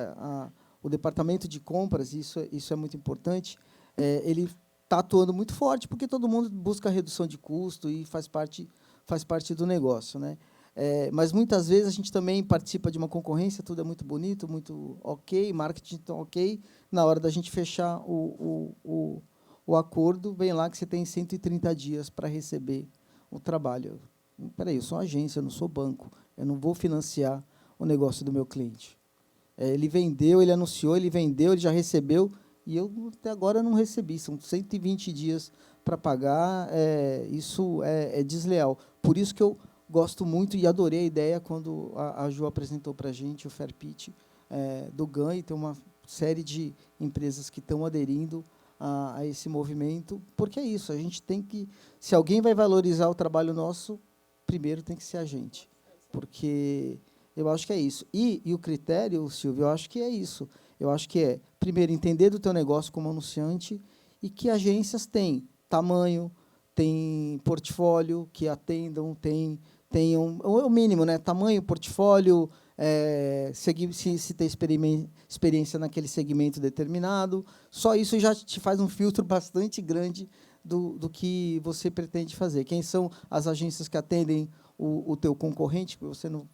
o departamento de compras, isso é muito importante, ele está atuando muito forte, porque todo mundo busca redução de custo e faz parte do negócio, né? Mas muitas vezes a gente também participa de uma concorrência, tudo é muito bonito, muito ok, marketing tão ok, na hora da gente fechar o acordo, vem lá que você tem 130 dias para receber o trabalho. Espera aí, eu sou uma agência, eu não sou banco, eu não vou financiar o negócio do meu cliente. Ele vendeu, ele anunciou, ele vendeu, ele já recebeu, e eu até agora não recebi, são 120 dias para pagar, isso é desleal. Por isso que eu gosto muito e adorei a ideia quando a Ju apresentou para a gente o Fair Pitch do GAN, e tem uma série de empresas que estão aderindo a esse movimento, porque é isso, a gente tem que, se alguém vai valorizar o trabalho nosso, primeiro tem que ser a gente, porque eu acho que é isso. E o critério, Silvio, eu acho que é isso. Eu acho que primeiro, entender do teu negócio como anunciante e que agências têm tamanho, tem portfólio, que atendam, tenham o mínimo, né? Tamanho, portfólio, se tem experiência naquele segmento determinado. Só isso já te faz um filtro bastante grande do que você pretende fazer. Quem são as agências que atendem o teu concorrente,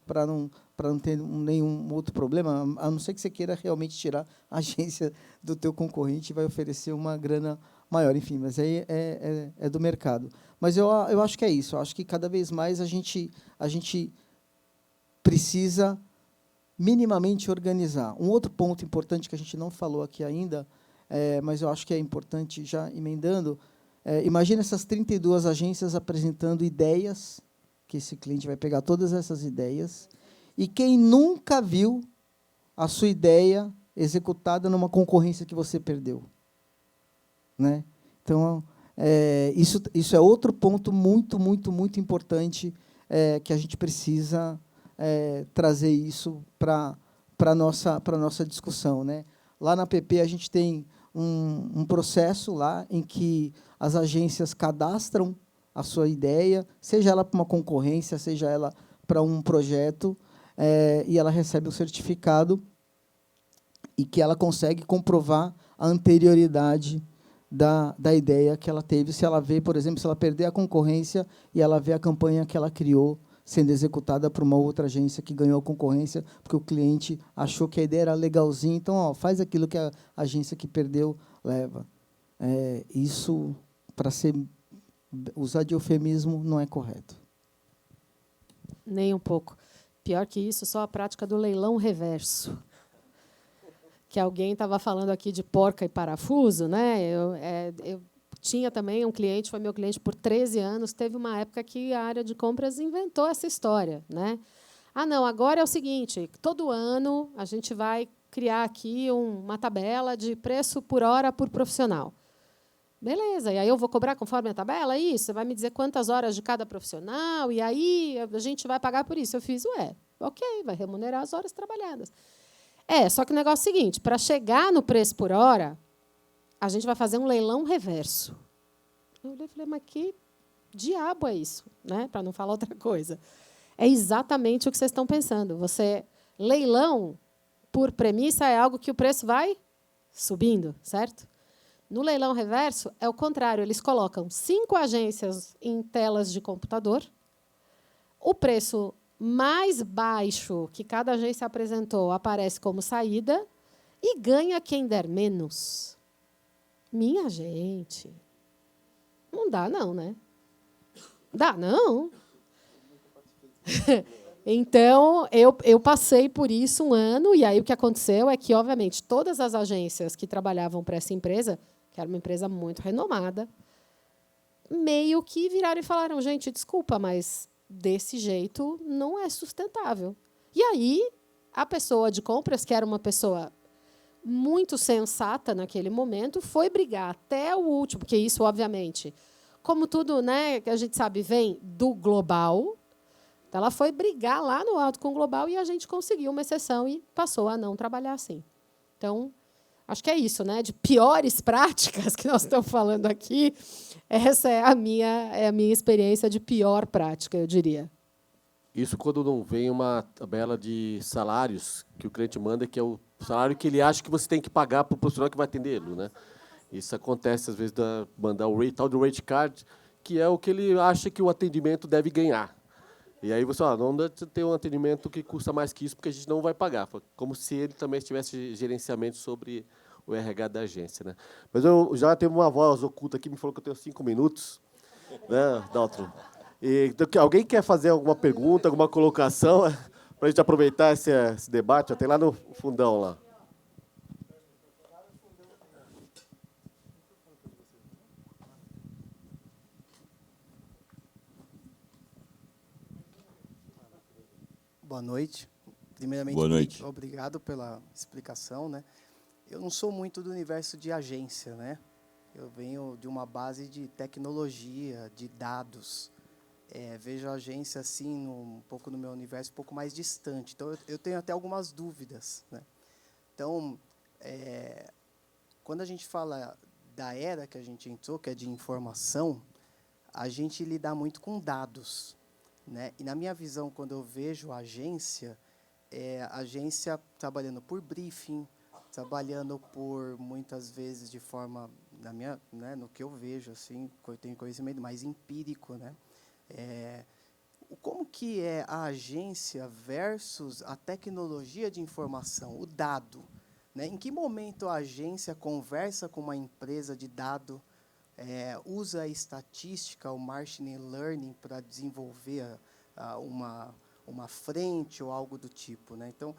para não ter nenhum outro problema, a não ser que você queira realmente tirar a agência do teu concorrente e vai oferecer uma grana maior, enfim, mas aí é do mercado. Mas eu acho que é isso, eu acho que cada vez mais a gente precisa minimamente organizar. Um outro ponto importante que a gente não falou aqui ainda, mas eu acho que é importante, já emendando, imagina essas 32 agências apresentando ideias, que esse cliente vai pegar todas essas ideias, e quem nunca viu a sua ideia executada numa concorrência que você perdeu, né? Então, isso é outro ponto muito, muito, muito importante, que a gente precisa trazer isso para a nossa discussão, né? Lá na PP, a gente tem um processo lá em que as agências cadastram a sua ideia, seja ela para uma concorrência, seja ela para um projeto, e ela recebe o certificado e que ela consegue comprovar a anterioridade da ideia que ela teve, se ela vê, por exemplo, se ela perder a concorrência e ela vê a campanha que ela criou sendo executada por uma outra agência que ganhou a concorrência, porque o cliente achou que a ideia era legalzinha, então, ó, faz aquilo que a agência que perdeu leva. Isso, para usar de eufemismo, não é correto. Nem um pouco. Pior que isso, só a prática do leilão reverso. Que alguém estava falando aqui de porca e parafuso, né? Eu tinha também um cliente, foi meu cliente por 13 anos, teve uma época que a área de compras inventou essa história, né? Ah, não, agora é o seguinte, todo ano a gente vai criar aqui uma tabela de preço por hora por profissional. Beleza, e aí eu vou cobrar conforme a tabela? É isso? Você vai me dizer quantas horas de cada profissional, e aí a gente vai pagar por isso. Eu fiz, ok, vai remunerar as horas trabalhadas. Só que o negócio é o seguinte, para chegar no preço por hora, a gente vai fazer um leilão reverso. Eu olhei e falei, mas que diabo é isso? Né? Para não falar outra coisa. É exatamente o que vocês estão pensando. Leilão, por premissa, é algo que o preço vai subindo, certo? No leilão reverso, é o contrário. Eles colocam 5 agências em telas de computador, o preço mais baixo que cada agência apresentou aparece como saída e ganha quem der menos. Minha gente, não dá não, né? Dá não. Então, eu passei por isso um ano, e aí o que aconteceu é que, obviamente, todas as agências que trabalhavam para essa empresa, que era uma empresa muito renomada, meio que viraram e falaram, gente, desculpa, mas desse jeito não é sustentável. E aí, a pessoa de compras, que era uma pessoa muito sensata naquele momento, foi brigar até o último, porque isso, obviamente, como tudo, né, que a gente sabe, vem do global. Então, ela foi brigar lá no alto com o global e a gente conseguiu uma exceção e passou a não trabalhar assim. Então, acho que é isso, né? De piores práticas que nós estamos falando aqui, essa é a minha experiência de pior prática, eu diria. Isso quando não vem uma tabela de salários que o cliente manda, que é o salário que ele acha que você tem que pagar para o profissional que vai atender ele, né? Isso acontece, às vezes, mandar o tal do rate card, que é o que ele acha que o atendimento deve ganhar. E aí você fala, não dá para ter um atendimento que custa mais que isso, porque a gente não vai pagar. Como se ele também tivesse gerenciamento sobre o RH da agência, né? Mas eu já tenho uma voz oculta aqui, me falou que eu tenho 5 minutos, né, Daltro? Então, alguém quer fazer alguma pergunta, alguma colocação, para a gente aproveitar esse debate? Tem lá no fundão, lá. Boa noite. Primeiramente, boa noite. Obrigado pela explicação, né? Eu não sou muito do universo de agência, né? Eu venho de uma base de tecnologia, de dados. Vejo a agência assim um pouco no meu universo, um pouco mais distante. Então, eu tenho até algumas dúvidas, né? Então, quando a gente fala da era que a gente entrou, que é de informação, a gente lida muito com dados, né? E, na minha visão, quando eu vejo a agência trabalhando por briefing, trabalhando por, muitas vezes, de forma, no que eu vejo, assim, eu tenho conhecimento mais empírico, né? Como que é a agência versus a tecnologia de informação, o dado, né? Em que momento a agência conversa com uma empresa de dado, usa a estatística, o machine learning para desenvolver uma frente ou algo do tipo, né? Então,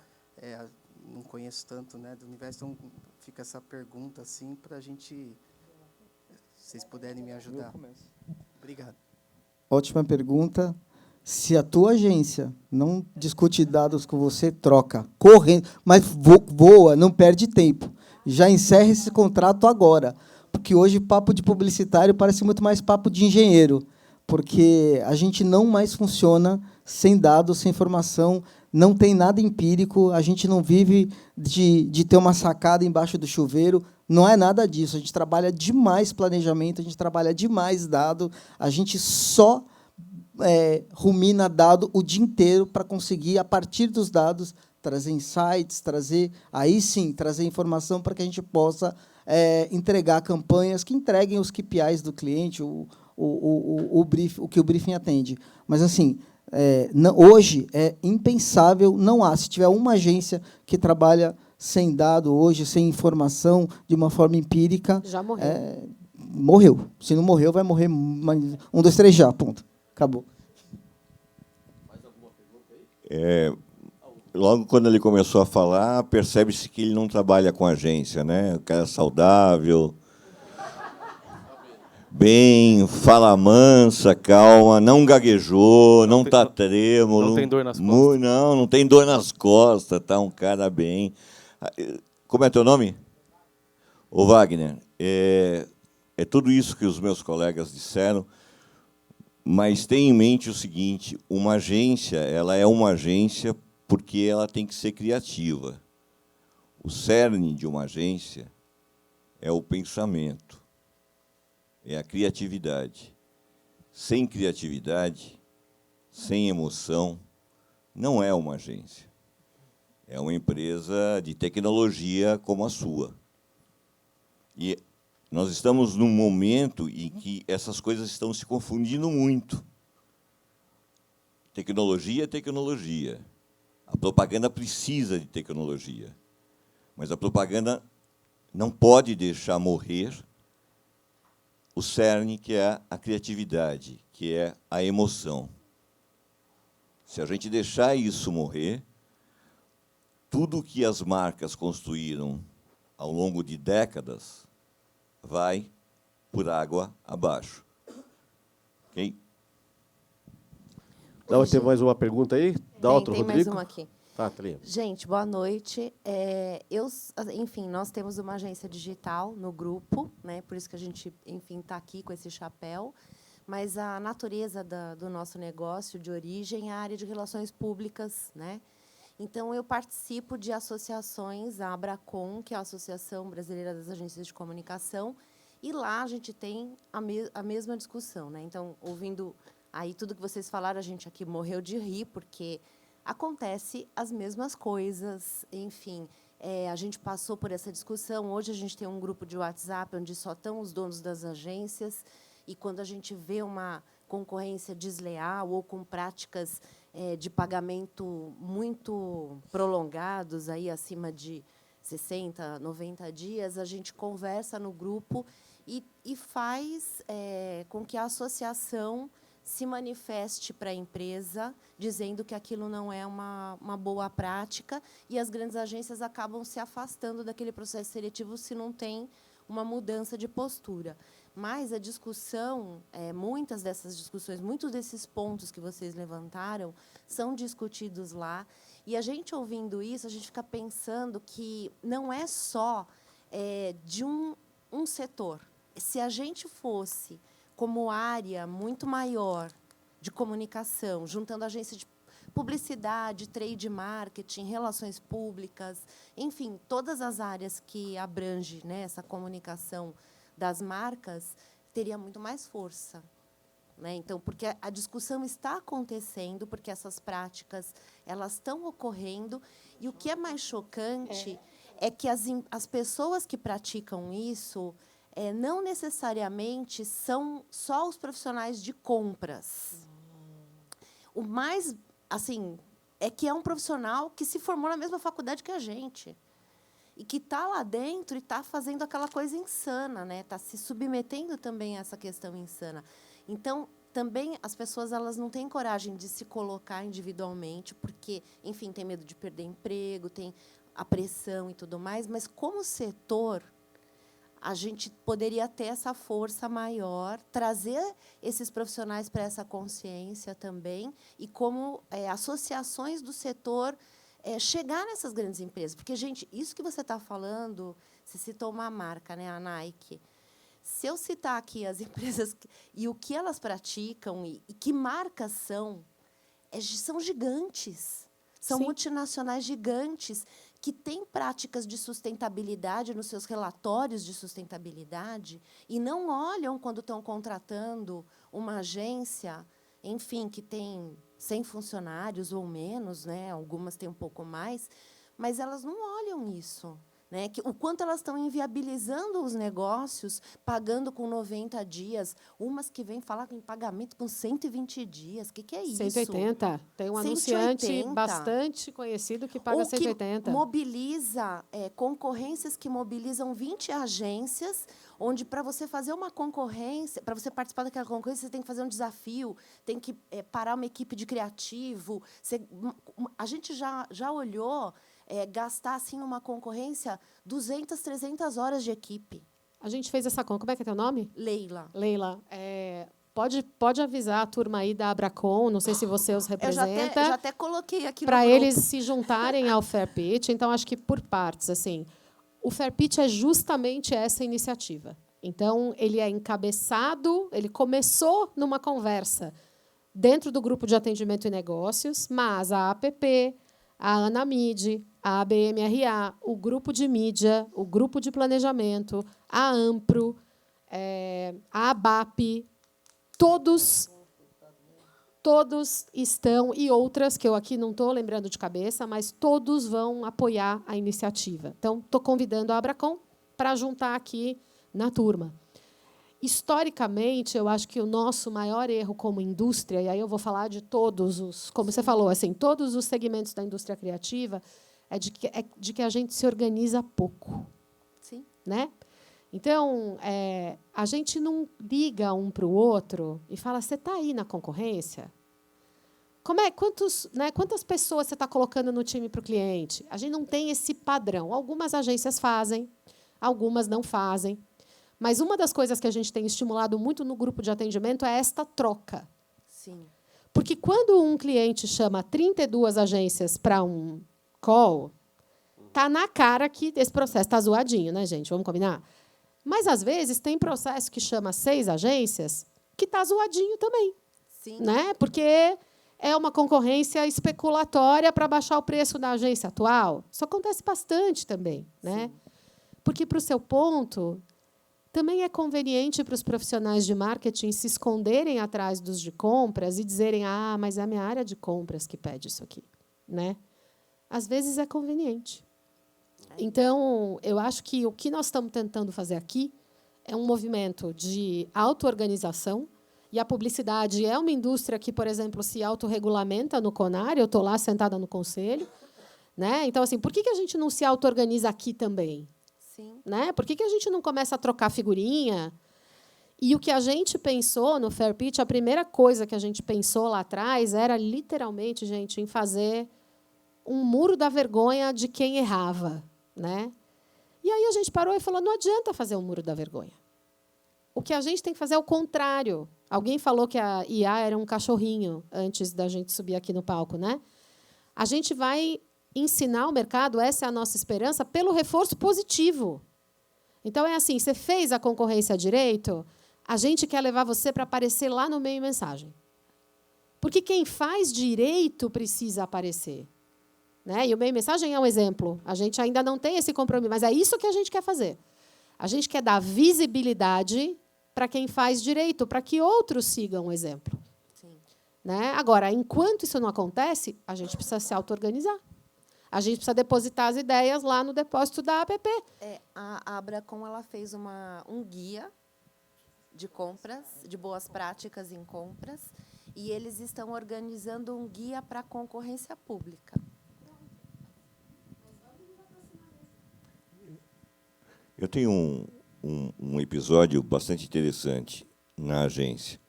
não conheço tanto, né, do universo, então fica essa pergunta assim para a gente, se vocês puderem me ajudar. Obrigado. Ótima pergunta. Se a tua agência não discute dados com você, troca. Correndo, mas voa, não perde tempo. Já encerra esse contrato agora. Porque hoje papo de publicitário parece muito mais papo de engenheiro. Porque a gente não mais funciona sem dados, sem informação, não tem nada empírico, a gente não vive de ter uma sacada embaixo do chuveiro, não é nada disso. A gente trabalha demais planejamento, a gente trabalha demais dado, a gente só rumina dado o dia inteiro para conseguir, a partir dos dados, trazer insights, trazer informação para que a gente possa entregar campanhas que entreguem os KPIs do cliente, o que o briefing atende. Mas, assim, hoje é impensável, não há. Se tiver uma agência que trabalha sem dado hoje, sem informação, de uma forma empírica... Já morreu. Morreu. Se não morreu, vai morrer 1, 2, 3 já. Ponto. Acabou. Mais alguma pergunta aí? Logo quando ele começou a falar, percebe-se que ele não trabalha com agência, né? O cara é saudável, bem, fala mansa, calma, não gaguejou, não está trêmulo. Não tem dor nas costas. Não tem dor nas costas, tá um cara bem. Como é teu nome? Ô, Wagner, é tudo isso que os meus colegas disseram, mas tenha em mente o seguinte, uma agência, ela é uma agência porque ela tem que ser criativa. O cerne de uma agência é o pensamento, é a criatividade. Sem criatividade, sem emoção, não é uma agência. É uma empresa de tecnologia como a sua. E nós estamos num momento em que essas coisas estão se confundindo muito. Tecnologia é tecnologia. A propaganda precisa de tecnologia, mas a propaganda não pode deixar morrer o cerne, que é a criatividade, que é a emoção. Se a gente deixar isso morrer, tudo que as marcas construíram ao longo de décadas vai por água abaixo. Ok? Dá ter mais uma pergunta aí? Dá outro, Tem Rodrigo? mais uma aqui. Tá, Thalia. Gente, boa noite. Enfim, nós temos uma agência digital no grupo, né? Por isso que a gente, enfim, está aqui com esse chapéu. Mas a natureza do nosso negócio de origem é a área de relações públicas, né? Então, eu participo de associações, a Abracom, que é a Associação Brasileira das Agências de Comunicação, e lá a gente tem a mesma discussão, né? Então, ouvindo aí tudo que vocês falaram, a gente aqui morreu de rir, porque acontece as mesmas coisas, enfim. A gente passou por essa discussão. Hoje a gente tem um grupo de WhatsApp onde só estão os donos das agências, e quando a gente vê uma concorrência desleal ou com práticas de pagamento muito prolongados, aí acima de 60, 90 dias, a gente conversa no grupo e faz com que a associação se manifeste para a empresa, dizendo que aquilo não é uma boa prática, e as grandes agências acabam se afastando daquele processo seletivo se não tem uma mudança de postura. Mas a discussão, muitas dessas discussões, muitos desses pontos que vocês levantaram, são discutidos lá. E a gente, ouvindo isso, a gente fica pensando que não é só de um setor. Se a gente fosse como área muito maior de comunicação, juntando agência de publicidade, trade marketing, relações públicas, enfim, todas as áreas que abrange, né, essa comunicação das marcas, teria muito mais força, né? Então, porque a discussão está acontecendo, porque essas práticas elas estão ocorrendo, e o que é mais chocante é que as pessoas que praticam isso não necessariamente são só os profissionais de compras. O mais, assim, é que é um profissional que se formou na mesma faculdade que a gente e que está lá dentro e está fazendo aquela coisa insana, né? Está se submetendo também a essa questão insana. Então, também as pessoas elas não têm coragem de se colocar individualmente, porque, enfim, tem medo de perder emprego, tem a pressão e tudo mais, mas como setor a gente poderia ter essa força maior, trazer esses profissionais para essa consciência também, e como associações do setor chegar nessas grandes empresas. Porque, gente, isso que você está falando, você citou uma marca, né, a Nike. Se eu citar aqui as empresas e o que elas praticam e que marcas são gigantes. São multinacionais gigantes que têm práticas de sustentabilidade nos seus relatórios de sustentabilidade e não olham quando estão contratando uma agência, enfim, que tem 100 funcionários ou menos, né? Algumas têm um pouco mais, mas elas não olham isso. né? O quanto elas estão inviabilizando os negócios, pagando com 90 dias, umas que vêm falar em pagamento com 120 dias. O que é isso? 180. Tem um anunciante 180. bastante conhecido que paga Ou que 180. mobiliza concorrências que mobilizam 20 agências, onde, para você fazer uma concorrência, para você participar daquela concorrência, você tem que fazer um desafio, tem que parar uma equipe de criativo. A gente já olhou gastar, assim, numa concorrência, 200, 300 horas de equipe. A gente fez essa conta. Como é que é teu nome? Leila. Leila, pode avisar a turma aí da Abracon, não sei se você os representa. Eu já até coloquei aqui no para grupo. eles se juntarem ao Fair Pitch. Então, acho que por partes. Assim, o Fair Pitch é justamente essa iniciativa. Então, ele é encabeçado, ele começou numa conversa dentro do grupo de atendimento e negócios, mas a APP, a Anamid, a ABMRA, o grupo de mídia, o grupo de planejamento, a Ampro, a ABAP, todos estão, e outras que eu aqui não estou lembrando de cabeça, mas todos vão apoiar a iniciativa. Então, estou convidando a Abracon para juntar aqui na turma. Historicamente, eu acho que o nosso maior erro como indústria, e aí eu vou falar de todos os, como você falou, assim, todos os segmentos da indústria criativa, é de que a gente se organiza pouco. Sim. Né? Então, a gente não liga um para o outro e fala, você está aí na concorrência? Quantas pessoas você está colocando no time para o cliente? A gente não tem esse padrão. Algumas agências fazem, algumas não fazem. Mas uma das coisas que a gente tem estimulado muito no grupo de atendimento é esta troca. Sim. Porque quando um cliente chama 32 agências para um call, está na cara que esse processo está zoadinho, né, gente? Vamos combinar? Mas, às vezes, tem processo que chama 6 agências que está zoadinho também. Sim. Né? Porque é uma concorrência especulatória para baixar o preço da agência atual. Isso acontece bastante também. Né? Porque, para o seu ponto, também é conveniente para os profissionais de marketing se esconderem atrás dos de compras e dizerem, mas é a minha área de compras que pede isso aqui. Né? Às vezes, é conveniente. Então, eu acho que o que nós estamos tentando fazer aqui é um movimento de auto-organização, e a publicidade é uma indústria que, por exemplo, se autorregulamenta no CONAR, eu estou lá sentada no conselho. Né? Então, assim, por que a gente não se auto-organiza aqui também? Sim. Né? Por que a gente não começa a trocar figurinha? E o que a gente pensou no Fair Pitch, a primeira coisa que a gente pensou lá atrás era, literalmente, gente, em fazer um muro da vergonha de quem errava. Né? E aí a gente parou e falou, não adianta fazer um muro da vergonha. O que a gente tem que fazer é o contrário. Alguém falou que a IA era um cachorrinho antes da gente subir aqui no palco. Né? A gente vai ensinar o mercado, essa é a nossa esperança, pelo reforço positivo. Então, é assim, você fez a concorrência direito, a gente quer levar você para aparecer lá no meio mensagem. Porque quem faz direito precisa aparecer. Né? E o meio mensagem é um exemplo. A gente ainda não tem esse compromisso, mas é isso que a gente quer fazer. A gente quer dar visibilidade para quem faz direito, para que outros sigam o exemplo. Sim. Né? Agora, enquanto isso não acontece, a gente precisa se auto-organizar. A gente precisa depositar as ideias lá no depósito da APP. A Abracon ela fez um guia de compras, de boas práticas em compras, e eles estão organizando um guia para a concorrência pública. Eu tenho um episódio bastante interessante na agência.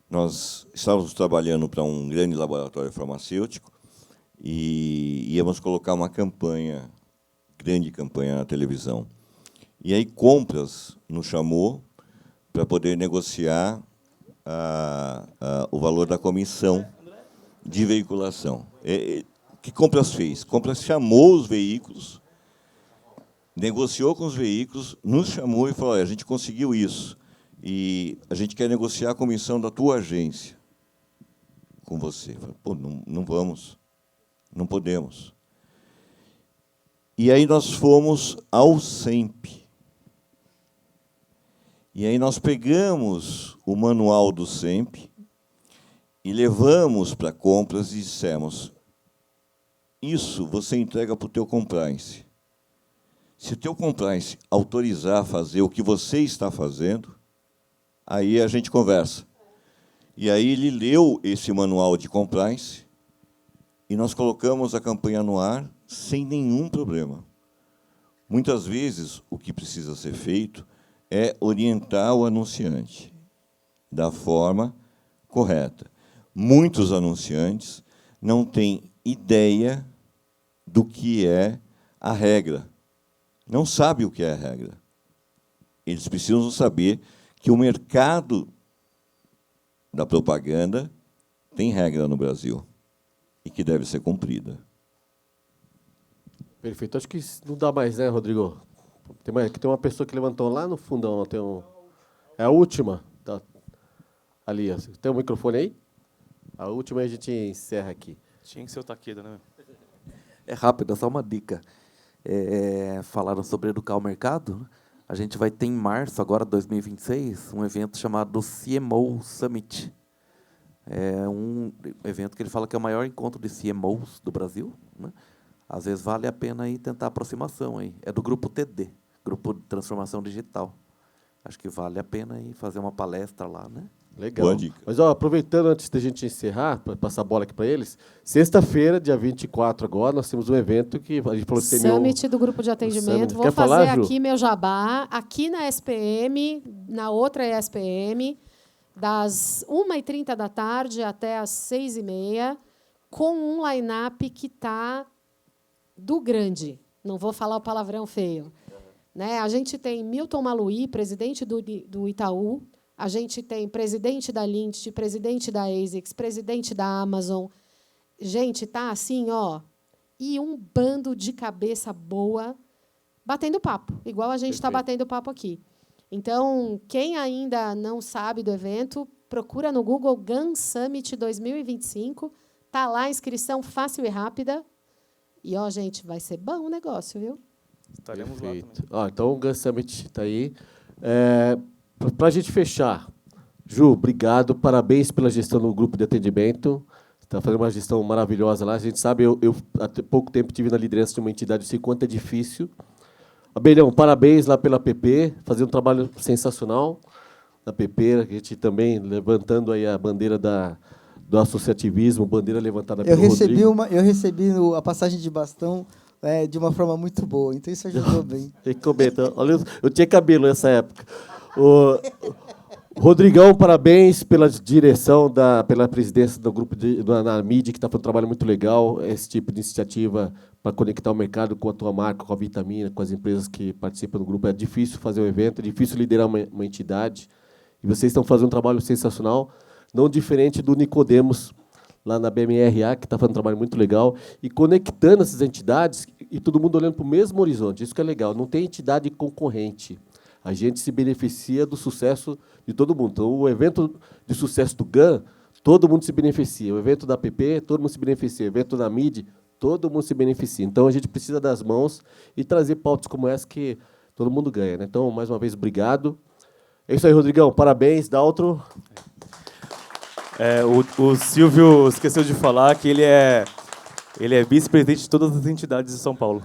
Nós estávamos trabalhando para um grande laboratório farmacêutico e íamos colocar uma campanha, grande campanha na televisão. E aí Compras nos chamou para poder negociar o valor da comissão de veiculação. O que Compras fez? Compras chamou os veículos, negociou com os veículos, nos chamou e falou, a gente conseguiu isso, e a gente quer negociar a comissão da tua agência com você. Eu falei, pô, não vamos, não podemos. E aí nós fomos ao SEMP. E aí nós pegamos o manual do SEMP e levamos para Compras e dissemos, isso você entrega para o teu compliance. Se o teu compliance autorizar a fazer o que você está fazendo, aí a gente conversa. E aí ele leu esse manual de compliance e nós colocamos a campanha no ar sem nenhum problema. Muitas vezes, o que precisa ser feito é orientar o anunciante da forma correta. Muitos anunciantes não têm ideia do que é a regra. Não sabem o que é a regra. Eles precisam saber que o mercado da propaganda tem regra no Brasil e que deve ser cumprida. Perfeito. Acho que não dá mais, né, Rodrigo? Tem uma pessoa que levantou lá no fundão. É a última. Tá, ali. Ó. Tem um microfone aí? A última a gente encerra aqui. Tinha que ser o Takeda, né? É rápido, é só uma dica. Falaram sobre educar o mercado. A gente vai ter em março, agora 2026, um evento chamado CMO Summit. É um evento que ele fala que é o maior encontro de CMOs do Brasil, né? Às vezes vale a pena aí tentar a aproximação aí. É do grupo TD, Grupo de Transformação Digital. Acho que vale a pena aí fazer uma palestra lá, né? Legal. Boa dica. Mas, ó, aproveitando, antes da gente encerrar, para passar a bola aqui para eles, sexta-feira, dia 24 agora, nós temos um evento que a gente falou que Summit do Grupo de Atendimento. Vou Quer fazer falar, Ju? aqui meu jabá, aqui na SPM, na outra ESPM, das 1h30 da tarde até as 6h30, com um line-up que está do grande. Não vou falar o palavrão feio. Né? A gente tem Milton Maluhy, presidente do Itaú, a gente tem presidente da Lindt, presidente da ASICS, presidente da Amazon. Gente, tá assim, ó, e um bando de cabeça boa batendo papo, igual a gente está batendo papo aqui. Então, quem ainda não sabe do evento, procura no Google GAN Summit 2025. Tá lá a inscrição fácil e rápida. E, ó, gente, vai ser bom o negócio, viu? Estaremos lá Perfeito. também. Ó, então, o GAN Summit está aí. Para a gente fechar, Ju, obrigado, parabéns pela gestão do grupo de atendimento. Está fazendo uma gestão maravilhosa lá. A gente sabe, eu há pouco tempo estive na liderança de uma entidade, sei quanto é difícil. Abelhão, parabéns lá pela PP, fazendo um trabalho sensacional na PP, a gente também levantando aí a bandeira do associativismo, bandeira levantada pelo Rodrigo. Eu recebi a passagem de bastão de uma forma muito boa, então isso ajudou bem. Tem que comentar. Olha, eu tinha cabelo nessa época. O Rodrigão, parabéns pela direção, pela presidência do grupo da Anamid, que está fazendo um trabalho muito legal, esse tipo de iniciativa para conectar o mercado com a tua marca, com a Vitamina, com as empresas que participam do grupo. É difícil fazer um evento, é difícil liderar uma entidade, e vocês estão fazendo um trabalho sensacional, não diferente do Nicodemos, lá na BMRA, que está fazendo um trabalho muito legal, e conectando essas entidades, e todo mundo olhando para o mesmo horizonte. Isso que é legal, não tem entidade concorrente. A gente se beneficia do sucesso de todo mundo. Então, o evento de sucesso do GAN, todo mundo se beneficia. O evento da PP, todo mundo se beneficia. O evento da MID, todo mundo se beneficia. Então, a gente precisa das mãos e trazer pautas como essa que todo mundo ganha, né? Então, mais uma vez, obrigado. É isso aí, Rodrigão. Parabéns. Daltro. O Silvio esqueceu de falar que ele é vice-presidente de todas as entidades de São Paulo.